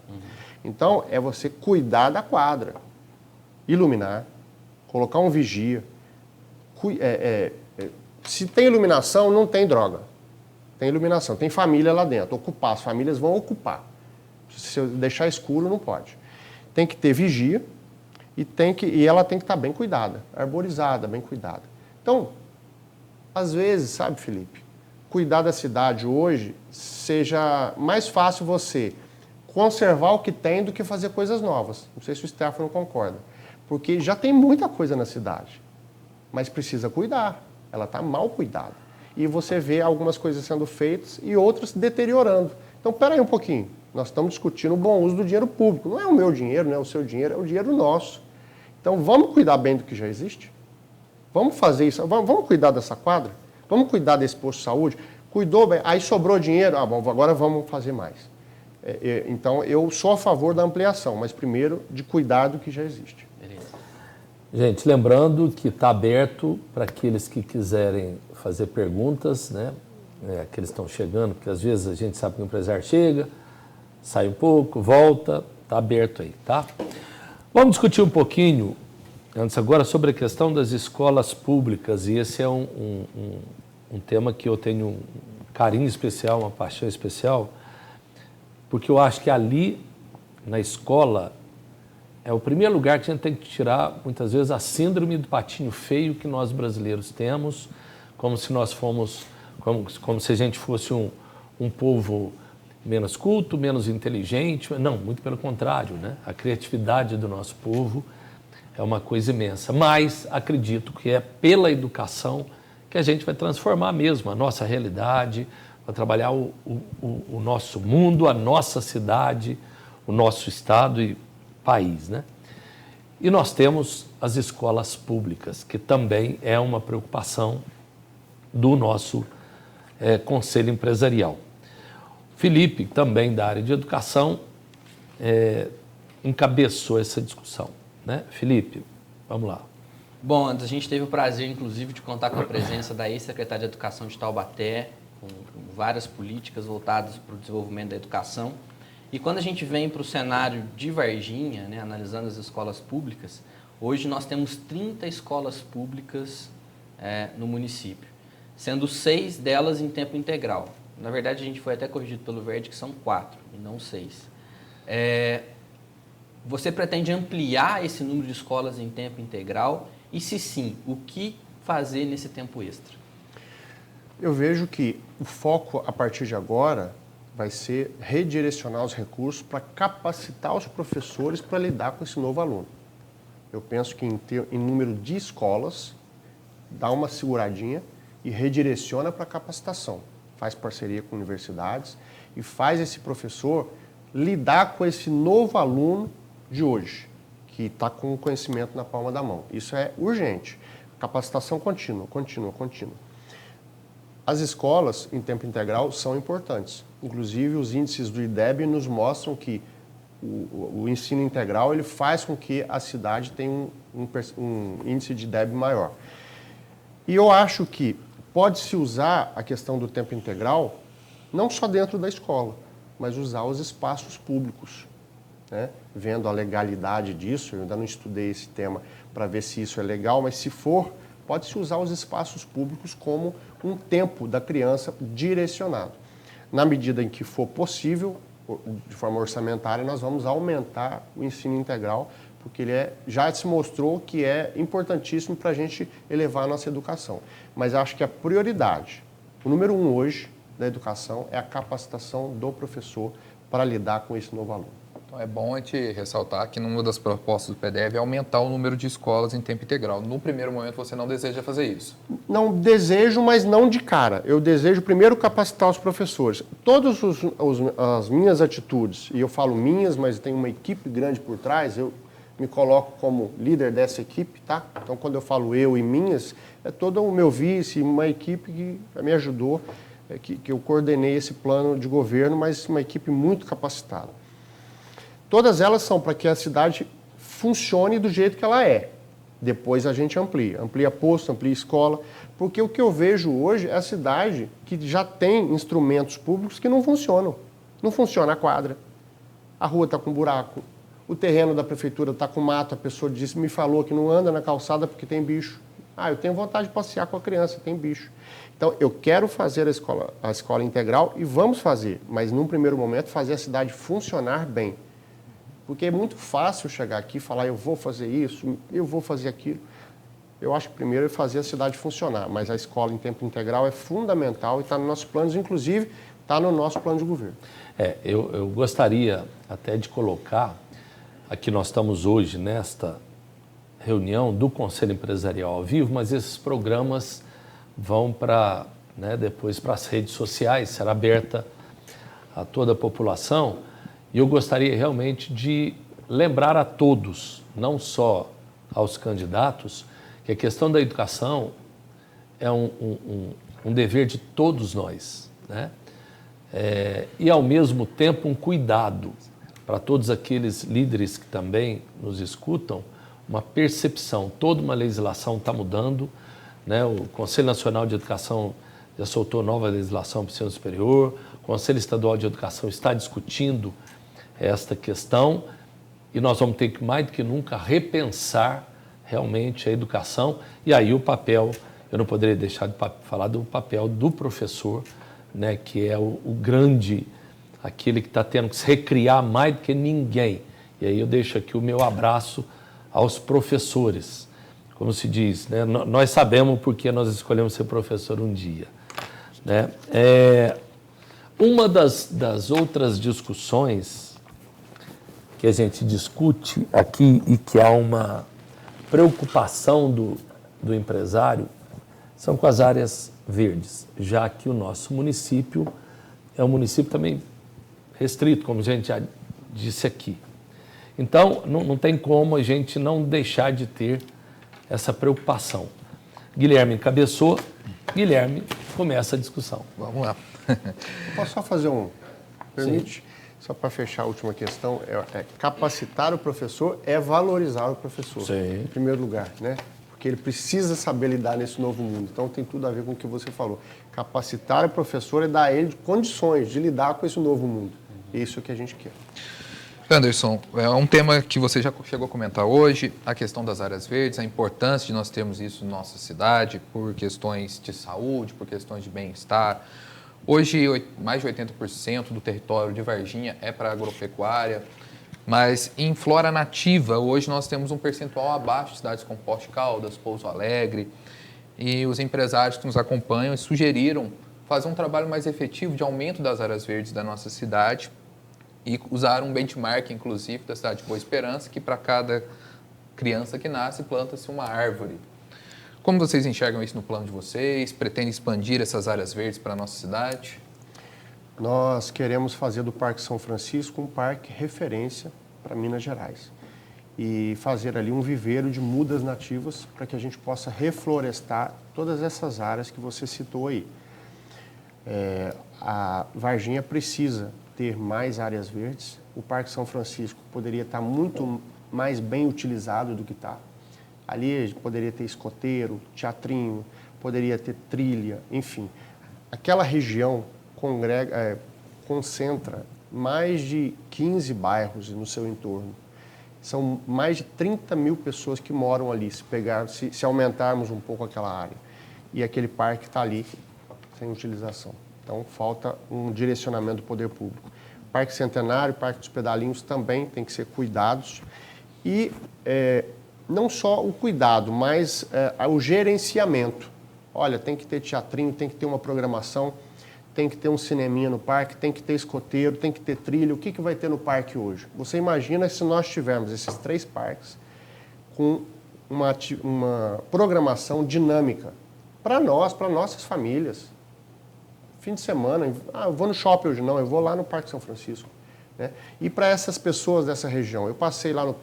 Então, é você cuidar da quadra. Iluminar, colocar um vigia. Se tem iluminação, não tem droga. Tem iluminação, tem família lá dentro. Ocupar, as famílias vão ocupar. Se eu deixar escuro, não pode. Tem que ter vigia e ela tem que estar bem cuidada, arborizada, bem cuidada. Então, às vezes, sabe, Felipe, cuidar da cidade hoje seja mais fácil você conservar o que tem do que fazer coisas novas. Não sei se o Stefano concorda. Porque já tem muita coisa na cidade, mas precisa cuidar. Ela está mal cuidada. E você vê algumas coisas sendo feitas e outras deteriorando. Então, peraí um pouquinho. Nós estamos discutindo o bom uso do dinheiro público. Não é o meu dinheiro, não é o seu dinheiro, é o dinheiro nosso. Então, vamos cuidar bem do que já existe? Vamos fazer isso, vamos cuidar dessa quadra? Vamos cuidar desse posto de saúde? Cuidou bem, aí sobrou dinheiro, bom, agora vamos fazer mais. Então, eu sou a favor da ampliação, mas primeiro de cuidar do que já existe. Beleza. Gente, lembrando que está aberto para aqueles que quiserem fazer perguntas, né? Aqueles que estão chegando, porque às vezes a gente sabe que o empresário chega, sai um pouco, volta, está aberto aí, tá? Vamos discutir um pouquinho, antes agora, sobre a questão das escolas públicas, e esse é um tema que eu tenho um carinho especial, uma paixão especial, porque eu acho que ali, na escola, é o primeiro lugar que a gente tem que tirar, muitas vezes, a síndrome do patinho feio que nós brasileiros temos, como se nós fomos, como se a gente fosse um povo menos culto, menos inteligente. Não, muito pelo contrário, né? A criatividade do nosso povo é uma coisa imensa. Mas acredito que é pela educação que a gente vai transformar mesmo a nossa realidade, vai trabalhar o nosso mundo, a nossa cidade, o nosso estado e país, né? E nós temos as escolas públicas, que também é uma preocupação do nosso Conselho Empresarial. Felipe, também da área de educação, encabeçou essa discussão, né? Felipe, vamos lá. Bom, a gente teve o prazer, inclusive, de contar com a presença da ex-secretária de Educação de Taubaté, com várias políticas voltadas para o desenvolvimento da educação. E quando a gente vem para o cenário de Varginha, né, analisando as escolas públicas, hoje nós temos 30 escolas públicas no município, sendo 6 delas em tempo integral. Na verdade, a gente foi até corrigido pelo Verde que são 4 e não 6. Você pretende ampliar esse número de escolas em tempo integral? E se sim, o que fazer nesse tempo extra? Eu vejo que o foco, a partir de agora, vai ser redirecionar os recursos para capacitar os professores para lidar com esse novo aluno. Eu penso que em número de escolas, dá uma seguradinha e redireciona para a capacitação. faz parceria com universidades e faz esse professor lidar com esse novo aluno de hoje, que está com o conhecimento na palma da mão. Isso é urgente. Capacitação contínua. As escolas em tempo integral são importantes. Inclusive, os índices do IDEB nos mostram que o ensino integral ele faz com que a cidade tenha um índice de IDEB maior. E eu acho que pode-se usar a questão do tempo integral não só dentro da escola, mas usar os espaços públicos, né? Vendo a legalidade disso, eu ainda não estudei esse tema para ver se isso é legal, mas se for, pode-se usar os espaços públicos como um tempo da criança direcionado. Na medida em que for possível, de forma orçamentária, nós vamos aumentar o ensino integral, porque ele já se mostrou que é importantíssimo para a gente elevar a nossa educação. Mas acho que a prioridade, o número 1 hoje da educação é a capacitação do professor para lidar com esse novo aluno. Então é bom a gente ressaltar que numa das propostas do PDF é aumentar o número de escolas em tempo integral. No primeiro momento você não deseja fazer isso? Não desejo, mas não de cara. Eu desejo primeiro capacitar os professores. Todas as minhas atitudes, e eu falo minhas, mas tem uma equipe grande por trás, eu me coloco como líder dessa equipe, tá? Então quando eu falo eu e minhas, é todo o meu vice, uma equipe que me ajudou, que eu coordenei esse plano de governo, mas uma equipe muito capacitada. Todas elas são para que a cidade funcione do jeito que ela é. Depois a gente amplia posto, amplia escola, porque o que eu vejo hoje é a cidade que já tem instrumentos públicos que não funcionam. Não funciona a quadra, a rua está com buraco, o terreno da prefeitura está com mato, a pessoa me falou que não anda na calçada porque tem bicho. Eu tenho vontade de passear com a criança, tem bicho. Então, eu quero fazer a escola integral e vamos fazer, mas num primeiro momento fazer a cidade funcionar bem. Porque é muito fácil chegar aqui e falar, eu vou fazer isso, eu vou fazer aquilo. Eu acho que primeiro é fazer a cidade funcionar, mas a escola em tempo integral é fundamental e está nos nossos planos, inclusive está no nosso plano de governo. Eu gostaria até de colocar, aqui nós estamos hoje nesta reunião do Conselho Empresarial ao vivo, mas esses programas vão depois para as redes sociais, será aberta a toda a população. E eu gostaria realmente de lembrar a todos, não só aos candidatos, que a questão da educação é um dever de todos nós, né? E, ao mesmo tempo, um cuidado para todos aqueles líderes que também nos escutam, uma percepção. Toda uma legislação está mudando, né? O Conselho Nacional de Educação já soltou nova legislação para o ensino superior, o Conselho Estadual de Educação está discutindo esta questão e nós vamos ter que, mais do que nunca, repensar realmente a educação. E aí o papel, eu não poderia deixar de falar do papel do professor, né, que é o grande, aquele que está tendo que se recriar mais do que ninguém. E aí eu deixo aqui o meu abraço aos professores. Como se diz, né, nós sabemos porque nós escolhemos ser professor um dia, né? Uma das outras discussões que a gente discute aqui e que há uma preocupação do empresário são com as áreas verdes, já que o nosso município é um município também restrito, como a gente já disse aqui. Então, não tem como a gente não deixar de ter essa preocupação. Guilherme encabeçou, Guilherme começa a discussão. Vamos lá. Posso só fazer permite? Sim. Só para fechar a última questão, capacitar o professor é valorizar o professor, Sim. Em primeiro lugar, né? Porque ele precisa saber lidar nesse novo mundo. Então, tem tudo a ver com o que você falou. Capacitar o professor é dar a ele condições de lidar com esse novo mundo. É isso que a gente quer. Anderson, é um tema que você já chegou a comentar hoje, a questão das áreas verdes, a importância de nós termos isso na nossa cidade, por questões de saúde, por questões de bem-estar. Hoje, mais de 80% do território de Varginha é para agropecuária, mas em flora nativa, hoje nós temos um percentual abaixo de cidades como Poste Caldas, Pouso Alegre, e os empresários que nos acompanham sugeriram fazer um trabalho mais efetivo de aumento das áreas verdes da nossa cidade e usar um benchmark, inclusive, da cidade de Boa Esperança, que para cada criança que nasce, planta-se uma árvore. Como vocês enxergam isso no plano de vocês? Pretendem expandir essas áreas verdes para a nossa cidade? Nós queremos fazer do Parque São Francisco um parque referência para Minas Gerais e fazer ali um viveiro de mudas nativas para que a gente possa reflorestar todas essas áreas que você citou aí. A Varginha precisa ter mais áreas verdes. O Parque São Francisco poderia estar muito mais bem utilizado do que está. Ali poderia ter escoteiro, teatrinho, poderia ter trilha, enfim. Aquela região concentra mais de 15 bairros no seu entorno. São mais de 30 mil pessoas que moram ali, se aumentarmos um pouco aquela área. E aquele parque está ali, sem utilização. Então, falta um direcionamento do poder público. Parque Centenário, Parque dos Pedalinhos também tem que ser cuidados. E não só o cuidado, mas o gerenciamento. Olha, tem que ter teatrinho, tem que ter uma programação, tem que ter um cineminha no parque, tem que ter escoteiro, tem que ter trilha. O que vai ter no parque hoje? Você imagina se nós tivermos esses 3 parques com uma programação dinâmica para nós, para nossas famílias. Fim de semana, eu vou no shopping hoje não, eu vou lá no Parque São Francisco. Né? E para essas pessoas dessa região, eu passei lá no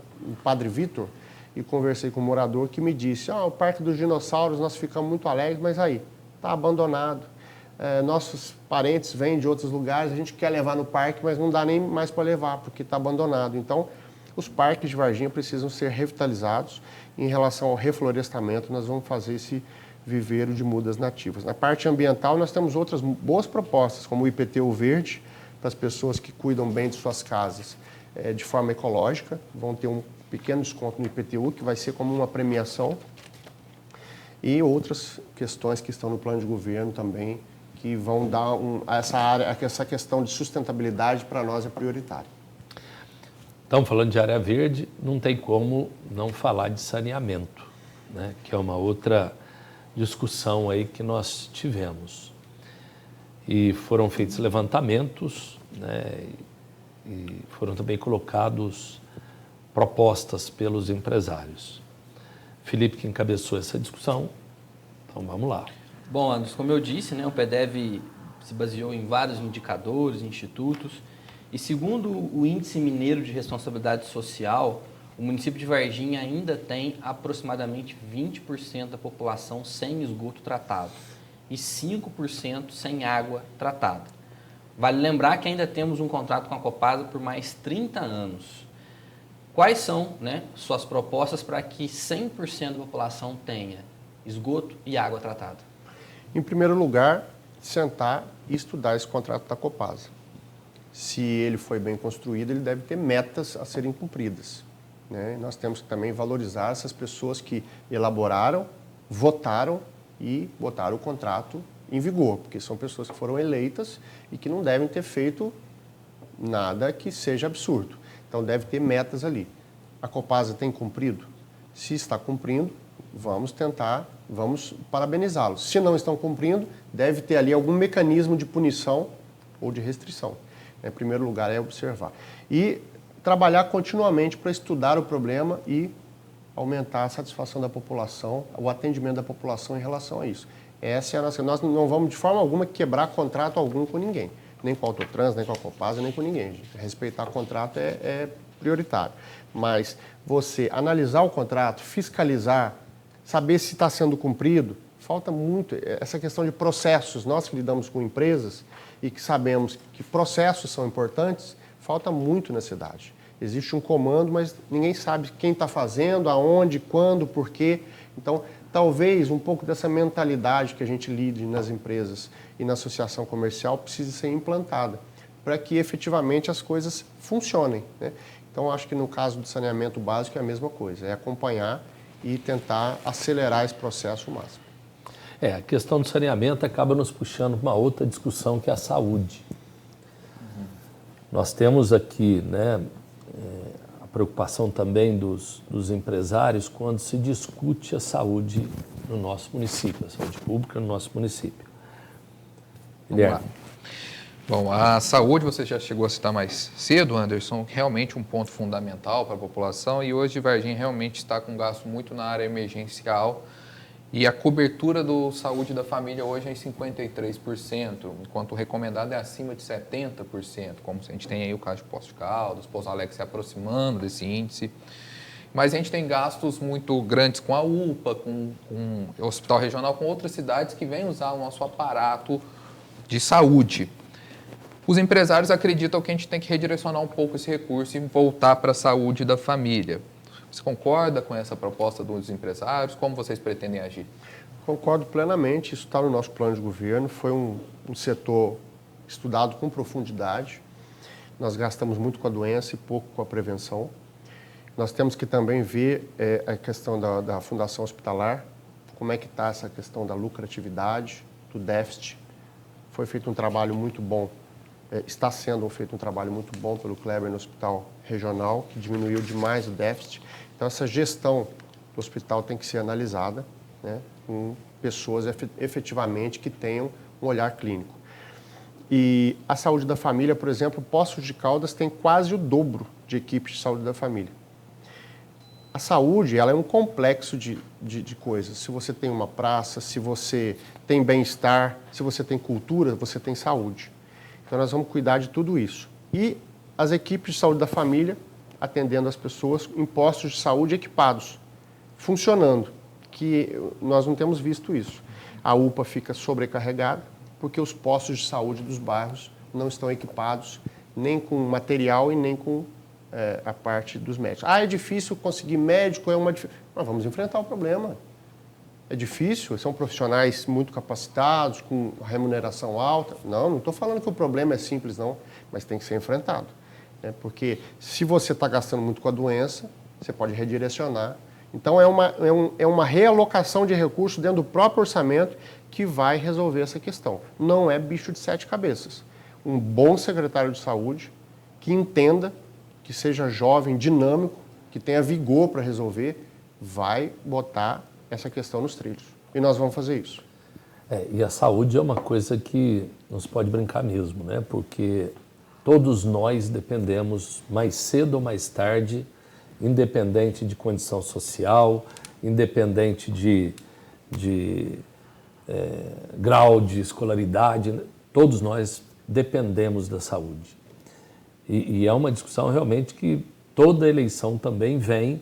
Padre Vitor e conversei com um morador que me disse, o Parque dos Dinossauros, nós ficamos muito alegres, mas aí, está abandonado. Nossos parentes vêm de outros lugares, a gente quer levar no parque, mas não dá nem mais para levar, porque está abandonado. Então, os parques de Varginha precisam ser revitalizados. Em relação ao reflorestamento, nós vamos fazer esse viveiro de mudas nativas. Na parte ambiental, nós temos outras boas propostas, como o IPTU verde, para as pessoas que cuidam bem de suas casas de forma ecológica, vão ter um pequeno desconto no IPTU, que vai ser como uma premiação, e outras questões que estão no plano de governo também, que vão dar essa questão de sustentabilidade para nós é prioritária. Então, falando de área verde, não tem como não falar de saneamento, né? Que é uma outra discussão aí que nós tivemos. E foram feitos levantamentos, né? E foram também colocados propostas pelos empresários. Felipe que encabeçou essa discussão, então vamos lá. Bom, Anderson, como eu disse, né, o PDV se baseou em vários indicadores, institutos, e segundo o Índice Mineiro de Responsabilidade Social, o município de Varginha ainda tem aproximadamente 20% da população sem esgoto tratado e 5% sem água tratada. Vale lembrar que ainda temos um contrato com a Copasa por mais 30 anos. Quais são, né, suas propostas para que 100% da população tenha esgoto e água tratada? Em primeiro lugar, sentar e estudar esse contrato da Copasa. Se ele foi bem construído, ele deve ter metas a serem cumpridas. Né? Nós temos que também valorizar essas pessoas que elaboraram, votaram e botaram o contrato em vigor, porque são pessoas que foram eleitas e que não devem ter feito nada que seja absurdo. Então, deve ter metas ali. A Copasa tem cumprido? Se está cumprindo, vamos parabenizá-los. Se não estão cumprindo, deve ter ali algum mecanismo de punição ou de restrição. Em primeiro lugar, é observar. E trabalhar continuamente para estudar o problema e aumentar a satisfação da população, o atendimento da população em relação a isso. Essa é a nossa... Nós não vamos, de forma alguma, quebrar contrato algum com ninguém. Nem com a Autotrans, nem com a Copasa, nem com ninguém. Respeitar o contrato é prioritário. Mas você analisar o contrato, fiscalizar, saber se está sendo cumprido, falta muito essa questão de processos. Nós que lidamos com empresas e que sabemos que processos são importantes, falta muito na cidade. Existe um comando, mas ninguém sabe quem está fazendo, aonde, quando, por quê. Então, talvez um pouco dessa mentalidade que a gente lide nas empresas e na associação comercial precise ser implantada para que efetivamente as coisas funcionem. Né? Então, acho que no caso do saneamento básico é a mesma coisa, é acompanhar e tentar acelerar esse processo o máximo. A questão do saneamento acaba nos puxando para uma outra discussão que é a saúde. Nós temos aqui, né, a preocupação também dos empresários quando se discute a saúde no nosso município, a saúde pública no nosso município. Guilherme. Bom, a saúde, você já chegou a citar mais cedo, Anderson, realmente um ponto fundamental para a população e hoje Varginha realmente está com gasto muito na área emergencial E a cobertura do saúde da família hoje é em 53%, enquanto o recomendado é acima de 70%, como a gente tem aí o caso de Poços de Caldas, Pouso Alegre se aproximando desse índice. Mas a gente tem gastos muito grandes com a UPA, com o Hospital Regional, com outras cidades que vêm usar o nosso aparato de saúde. Os empresários acreditam que a gente tem que redirecionar um pouco esse recurso e voltar para a saúde da família. Você concorda com essa proposta dos empresários? Como vocês pretendem agir? Concordo plenamente, isso está no nosso plano de governo, foi um setor estudado com profundidade. Nós gastamos muito com a doença e pouco com a prevenção. Nós temos que também ver a questão da fundação hospitalar, como é que está essa questão da lucratividade, do déficit. Foi feito um trabalho muito bom, está sendo feito um trabalho muito bom pelo Kleber no Hospital Regional, que diminuiu demais o déficit. Então, essa gestão do hospital tem que ser analisada, né, com pessoas efetivamente que tenham um olhar clínico. E a saúde da família, por exemplo, Poços de Caldas tem quase o dobro de equipes de saúde da família. A saúde, ela é um complexo de coisas. Se você tem uma praça, se você tem bem-estar, se você tem cultura, você tem saúde. Então, nós vamos cuidar de tudo isso. E as equipes de saúde da família, atendendo as pessoas em postos de saúde equipados, funcionando, que nós não temos visto isso. A UPA fica sobrecarregada, porque os postos de saúde dos bairros não estão equipados nem com material e nem com a parte dos médicos. É difícil conseguir médico, Nós vamos enfrentar o problema. É difícil, são profissionais muito capacitados, com remuneração alta. Não estou falando que o problema é simples, não, mas tem que ser enfrentado. Porque se você está gastando muito com a doença, você pode redirecionar. Então, é uma realocação de recursos dentro do próprio orçamento que vai resolver essa questão. Não é bicho de 7 cabeças. Um bom secretário de saúde que entenda, que seja jovem, dinâmico, que tenha vigor para resolver, vai botar essa questão nos trilhos. E nós vamos fazer isso. E a saúde é uma coisa que não se pode brincar mesmo, né? Porque todos nós dependemos, mais cedo ou mais tarde, independente de condição social, independente de grau de escolaridade, todos nós dependemos da saúde. E é uma discussão realmente que toda eleição também vem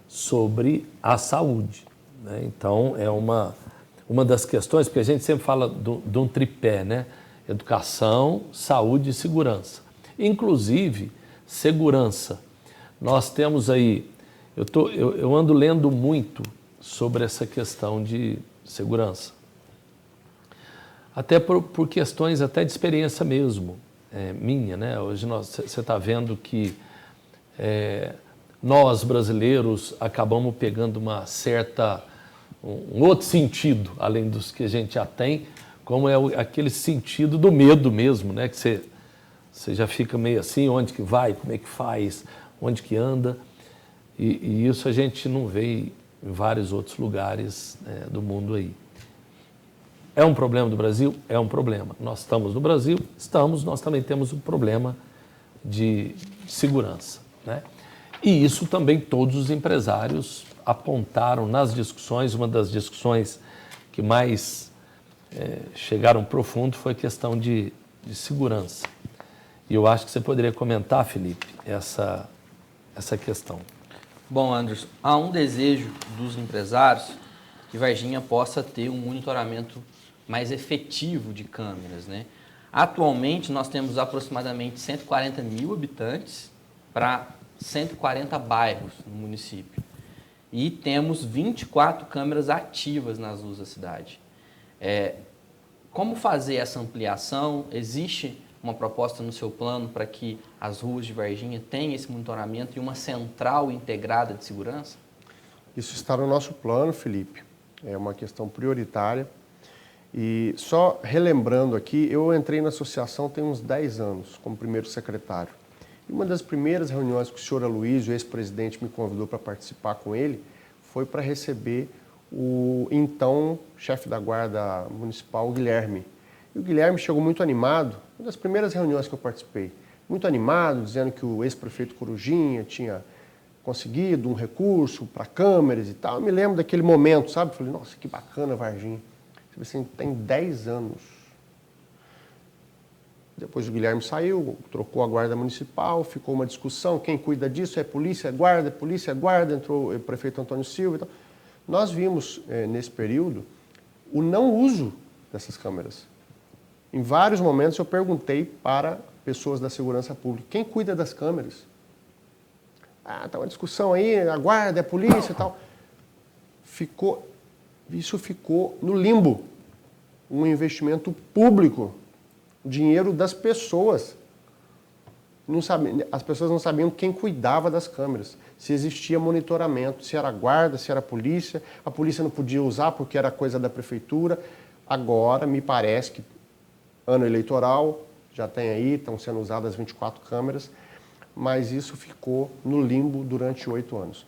sobre a saúde, né? Então, é uma das questões, porque a gente sempre fala de um tripé, né? Educação, saúde e segurança. Inclusive, segurança. Nós temos aí, eu ando lendo muito sobre essa questão de segurança. Até por questões até de experiência mesmo, minha, né? Hoje você está vendo que nós, brasileiros, acabamos pegando um outro sentido, além dos que a gente já tem, como aquele sentido do medo mesmo, né? Que você já fica meio assim, onde que vai, como é que faz, onde que anda, e isso a gente não vê em vários outros lugares do mundo aí. É um problema do Brasil? É um problema. Nós estamos no Brasil? Estamos, nós também temos um problema de segurança, né? E isso também todos os empresários apontaram nas discussões. Uma das discussões que mais chegaram profundo foi a questão de segurança. E eu acho que você poderia comentar, Felipe, essa questão. Bom, Anderson, há um desejo dos empresários que Varginha possa ter um monitoramento mais efetivo de câmeras, né? Atualmente, nós temos aproximadamente 140 mil habitantes para 140 bairros no município. E temos 24 câmeras ativas nas ruas da cidade. Como fazer essa ampliação? Existe uma proposta no seu plano para que as ruas de Varginha tenham esse monitoramento e uma central integrada de segurança? Isso está no nosso plano, Felipe. É uma questão prioritária. E só relembrando aqui, eu entrei na associação tem uns 10 anos, como primeiro secretário. E uma das primeiras reuniões que o senhor Aloysio, o ex-presidente, me convidou para participar com ele, foi para receber o então chefe da Guarda Municipal, Guilherme. E o Guilherme chegou muito animado, uma das primeiras reuniões que eu participei, muito animado, dizendo que o ex-prefeito Corujinha tinha conseguido um recurso para câmeras e tal. Eu me lembro daquele momento, sabe? Falei, nossa, que bacana, Varginha. Assim, tem 10 anos. Depois o Guilherme saiu, trocou a guarda municipal, ficou uma discussão, quem cuida disso é polícia, entrou o prefeito Antônio Silva e tal. Nós vimos, nesse período, o não uso dessas câmeras. Em vários momentos eu perguntei para pessoas da segurança pública, quem cuida das câmeras? Ah, tá uma discussão aí, a guarda, a polícia e tal. Isso ficou no limbo. Um investimento público, dinheiro das pessoas. As pessoas não sabiam quem cuidava das câmeras, se existia monitoramento, se era guarda, se era polícia, a polícia não podia usar porque era coisa da prefeitura. Agora, me parece que ano eleitoral, já tem aí, estão sendo usadas 24 câmeras, mas isso ficou no limbo durante 8 anos.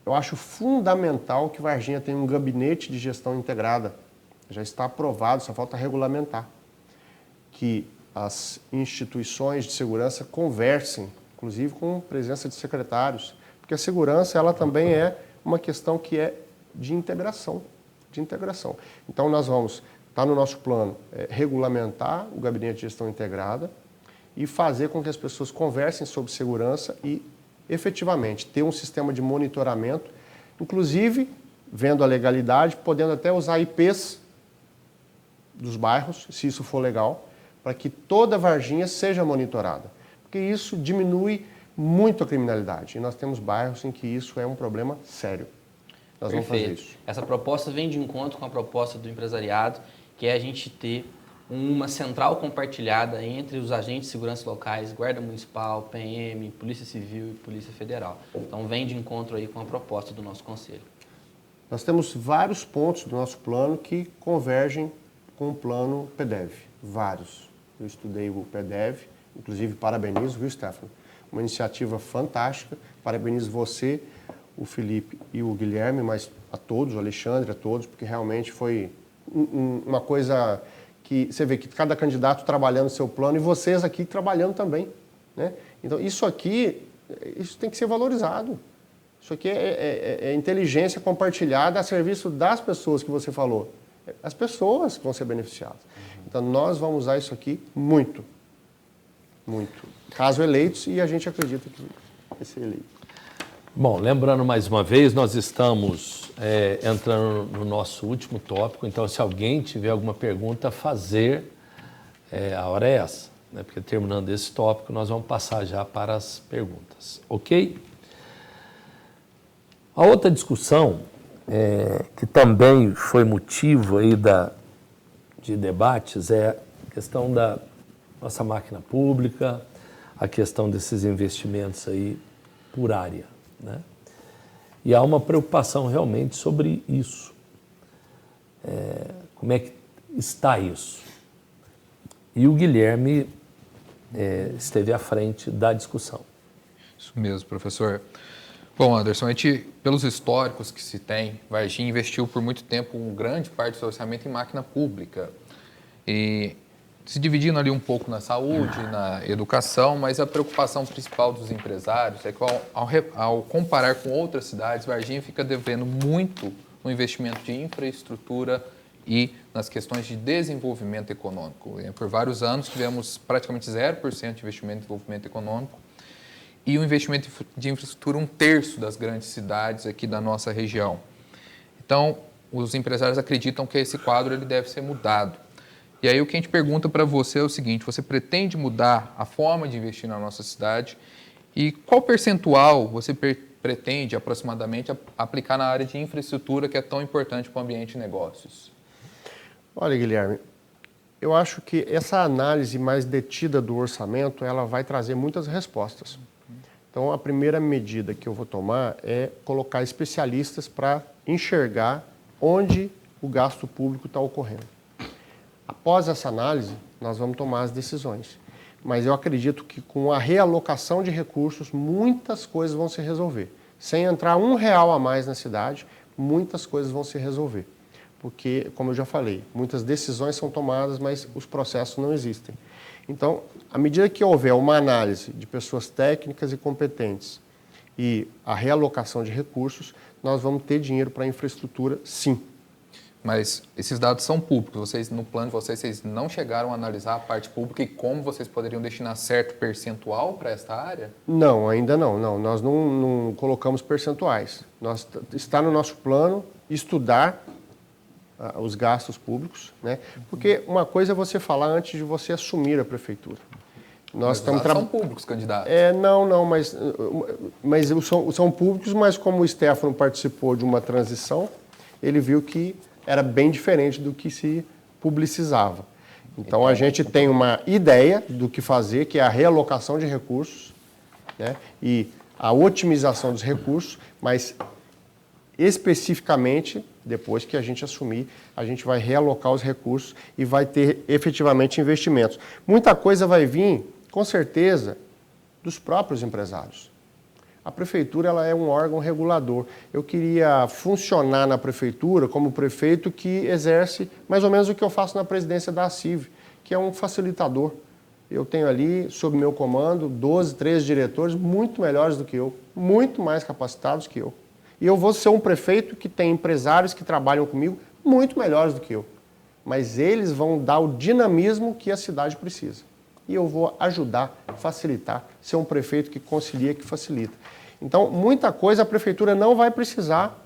Eu acho fundamental que Varginha tenha um gabinete de gestão integrada. Já está aprovado, só falta regulamentar. Que as instituições de segurança conversem, inclusive com presença de secretários, porque a segurança ela também é uma questão que é de integração. Então nós vamos, está no nosso plano, regulamentar o gabinete de gestão integrada e fazer com que as pessoas conversem sobre segurança e efetivamente ter um sistema de monitoramento, inclusive vendo a legalidade, podendo até usar IPs dos bairros, se isso for legal, para que toda Varginha seja monitorada. Porque isso diminui muito a criminalidade. E nós temos bairros em que isso é um problema sério. Nós vamos fazer isso. Essa proposta vem de encontro com a proposta do empresariado, que é a gente ter uma central compartilhada entre os agentes de segurança locais, Guarda Municipal, PM, Polícia Civil e Polícia Federal. Então vem de encontro aí com a proposta do nosso conselho. Nós temos vários pontos do nosso plano que convergem com o plano PEDEV. Vários. Eu estudei o PEDEV, inclusive parabenizo, viu, Stefano? Uma iniciativa fantástica. Parabenizo você, o Felipe e o Guilherme, mas a todos, o Alexandre, a todos, porque realmente foi uma coisa que você vê que cada candidato trabalhando o seu plano e vocês aqui trabalhando também, né? Então, isso tem que ser valorizado. Isso aqui é inteligência compartilhada a serviço das pessoas que você falou. As pessoas que vão ser beneficiadas. Então, nós vamos usar isso aqui muito. Muito. Caso eleitos, e a gente acredita que vai ser eleito. Bom, lembrando mais uma vez, nós estamos entrando no nosso último tópico, então se alguém tiver alguma pergunta a fazer, a hora é essa, né? Porque terminando esse tópico, nós vamos passar já para as perguntas, ok? A outra discussão, que também foi motivo aí de debates, é a questão da nossa máquina pública, a questão desses investimentos aí por área, né? E há uma preocupação realmente sobre isso. Como é que está isso? E o Guilherme esteve à frente da discussão. Isso mesmo, professor. Bom, Anderson, pelos históricos que se tem, Varginha investiu por muito tempo grande parte do seu orçamento em máquina pública. E se dividindo ali um pouco na saúde, na educação, mas a preocupação principal dos empresários é que ao comparar com outras cidades, Varginha fica devendo muito no investimento de infraestrutura e nas questões de desenvolvimento econômico. Por vários anos tivemos praticamente 0% de investimento em desenvolvimento econômico e o investimento de infraestrutura 1/3 das grandes cidades aqui da nossa região. Então, os empresários acreditam que esse quadro ele deve ser mudado. E aí o que a gente pergunta para você é o seguinte, você pretende mudar a forma de investir na nossa cidade e qual percentual você pretende aproximadamente aplicar na área de infraestrutura que é tão importante para o ambiente de negócios? Olha, Guilherme, eu acho que essa análise mais detida do orçamento, ela vai trazer muitas respostas. Então, a primeira medida que eu vou tomar é colocar especialistas para enxergar onde o gasto público está ocorrendo. Após essa análise, nós vamos tomar as decisões. Mas eu acredito que com a realocação de recursos, muitas coisas vão se resolver. Sem entrar R$1 a mais na cidade, muitas coisas vão se resolver. Porque, como eu já falei, muitas decisões são tomadas, mas os processos não existem. Então, à medida que houver uma análise de pessoas técnicas e competentes e a realocação de recursos, nós vamos ter dinheiro para infraestrutura, sim. Mas esses dados são públicos. Vocês, no plano de vocês não chegaram a analisar a parte pública e como vocês poderiam destinar certo percentual para esta área? Não, ainda não. Nós não colocamos percentuais. Está no nosso plano estudar os gastos públicos, né? Porque uma coisa é você falar antes de você assumir a prefeitura. Nós estamos são públicos, candidatos. Mas são públicos, mas como o Stefano participou de uma transição, ele viu que era bem diferente do que se publicizava. Então, a gente tem uma ideia do que fazer, que é a realocação de recursos, né, e a otimização dos recursos, mas especificamente, depois que a gente assumir, a gente vai realocar os recursos e vai ter efetivamente investimentos. Muita coisa vai vir, com certeza, dos próprios empresários. A prefeitura ela é um órgão regulador. Eu queria funcionar na prefeitura como prefeito que exerce mais ou menos o que eu faço na presidência da ACIV, que é um facilitador. Eu tenho ali, sob meu comando, 12, 13 diretores muito melhores do que eu, muito mais capacitados que eu. E eu vou ser um prefeito que tem empresários que trabalham comigo muito melhores do que eu. Mas eles vão dar o dinamismo que a cidade precisa. E eu vou ajudar, facilitar, ser um prefeito que concilia, que facilita. Então, muita coisa a prefeitura não vai precisar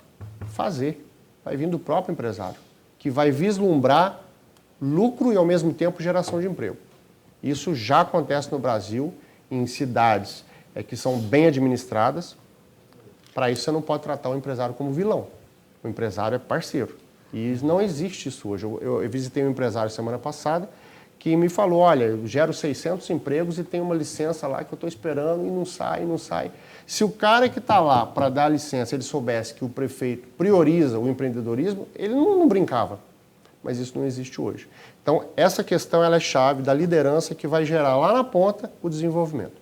fazer. Vai vir do próprio empresário, que vai vislumbrar lucro e, ao mesmo tempo, geração de emprego. Isso já acontece no Brasil, em cidades que são bem administradas. Para isso, você não pode tratar o empresário como vilão. O empresário é parceiro. E não existe isso hoje. Eu visitei um empresário semana passada que me falou, olha, eu gero 600 empregos e tem uma licença lá que eu estou esperando e não sai. Se o cara que está lá para dar a licença, ele soubesse que o prefeito prioriza o empreendedorismo, ele não brincava. Mas isso não existe hoje. Então, essa questão ela é chave da liderança que vai gerar lá na ponta o desenvolvimento.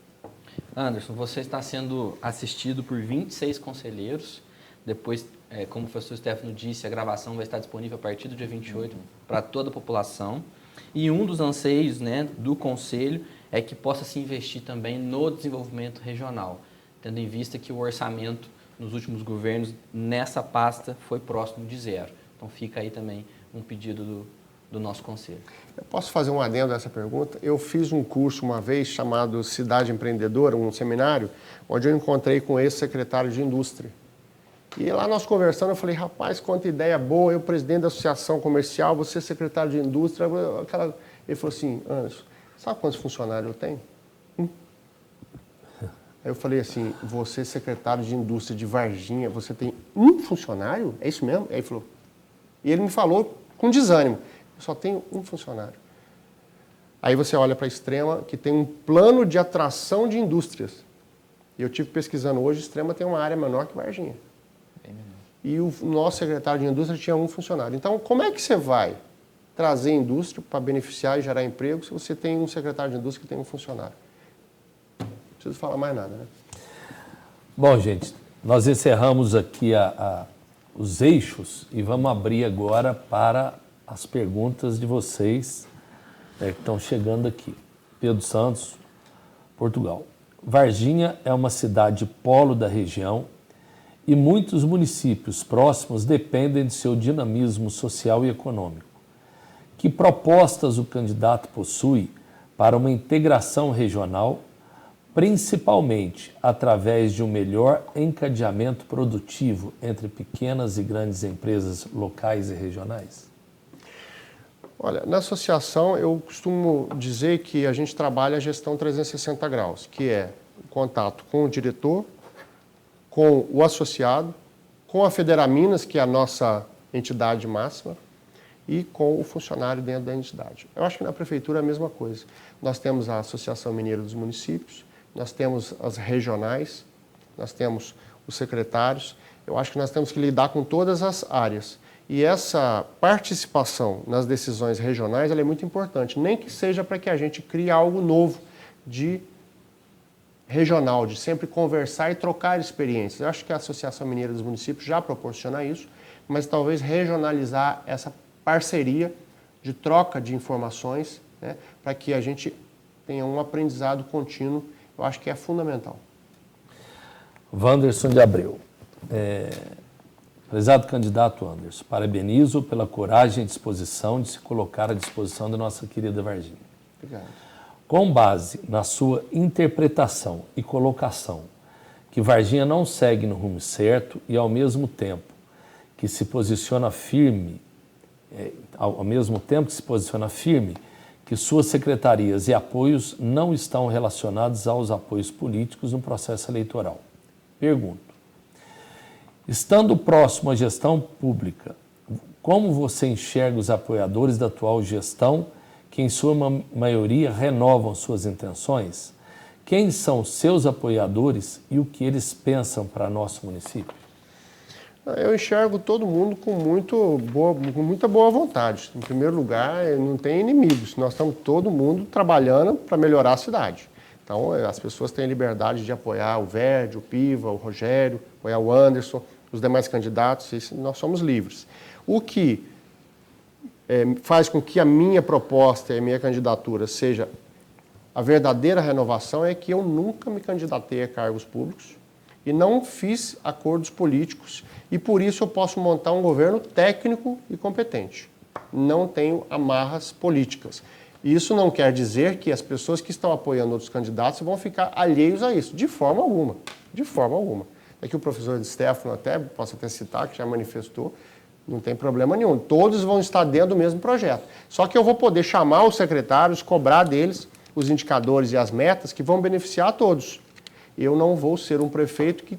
Anderson, você está sendo assistido por 26 conselheiros. Depois, como o professor Stefano disse, a gravação vai estar disponível a partir do dia 28 para toda a população. E um dos anseios, né, do Conselho é que possa se investir também no desenvolvimento regional, tendo em vista que o orçamento nos últimos governos nessa pasta foi próximo de zero. Então fica aí também um pedido do nosso Conselho. Eu posso fazer um adendo a essa pergunta? Eu fiz um curso uma vez chamado Cidade Empreendedora, um seminário, onde eu encontrei com esse secretário de Indústria. E lá nós conversando, eu falei, rapaz, quanta ideia boa, eu presidente da Associação Comercial, você secretário de Indústria. Ele falou assim, Anderson, sabe quantos funcionários eu tenho? Aí eu falei assim, você secretário de Indústria de Varginha, você tem um funcionário? É isso mesmo? Aí ele falou. E ele me falou com desânimo, eu só tenho um funcionário. Aí você olha para a Extrema, que tem um plano de atração de indústrias. E eu estive pesquisando hoje, Extrema tem uma área menor que Varginha. E o nosso secretário de Indústria tinha um funcionário. Então, como é que você vai trazer indústria para beneficiar e gerar emprego se você tem um secretário de Indústria que tem um funcionário? Não preciso falar mais nada, né? Bom, gente, nós encerramos aqui os eixos e vamos abrir agora para as perguntas de vocês que estão chegando aqui. Pedro Santos, Portugal. Varginha é uma cidade polo da região e muitos municípios próximos dependem de seu dinamismo social e econômico. Que propostas o candidato possui para uma integração regional, principalmente através de um melhor encadeamento produtivo entre pequenas e grandes empresas locais e regionais? Olha, na associação eu costumo dizer que a gente trabalha a gestão 360 graus, que é o contato com o diretor, com o associado, com a Federaminas, que é a nossa entidade máxima, e com o funcionário dentro da entidade. Eu acho que na prefeitura é a mesma coisa. Nós temos a Associação Mineira dos Municípios, nós temos as regionais, nós temos os secretários. Eu acho que nós temos que lidar com todas as áreas. E essa participação nas decisões regionais ela é muito importante, nem que seja para que a gente crie algo novo de regional, de sempre conversar e trocar experiências. Eu acho que a Associação Mineira dos Municípios já proporciona isso, mas talvez regionalizar essa parceria de troca de informações, né, para que a gente tenha um aprendizado contínuo, eu acho que é fundamental. Wanderson de Abreu. Prezado candidato Anderson, parabenizo pela coragem e disposição de se colocar à disposição da nossa querida Varginha. Obrigado. Com base na sua interpretação e colocação, que Varginha não segue no rumo certo e, ao mesmo tempo que se posiciona firme, que suas secretarias e apoios não estão relacionados aos apoios políticos no processo eleitoral. Pergunto, estando próximo à gestão pública, como você enxerga os apoiadores da atual gestão, que em sua maioria renovam suas intenções? Quem são seus apoiadores e o que eles pensam para nosso município? Eu enxergo todo mundo com muita boa vontade. Em primeiro lugar, não tem inimigos. Nós estamos todo mundo trabalhando para melhorar a cidade. Então, as pessoas têm liberdade de apoiar o Verde, o Piva, o Rogério, apoiar o Anderson, os demais candidatos, isso, nós somos livres. O que faz com que a minha proposta e a minha candidatura seja a verdadeira renovação é que eu nunca me candidatei a cargos públicos e não fiz acordos políticos e por isso eu posso montar um governo técnico e competente. Não tenho amarras políticas. Isso não quer dizer que as pessoas que estão apoiando outros candidatos vão ficar alheios a isso, de forma alguma, de forma alguma. Aqui o professor Stefano posso até citar, que já manifestou, não tem problema nenhum. Todos vão estar dentro do mesmo projeto. Só que eu vou poder chamar os secretários, cobrar deles os indicadores e as metas que vão beneficiar a todos. Eu não vou ser um prefeito que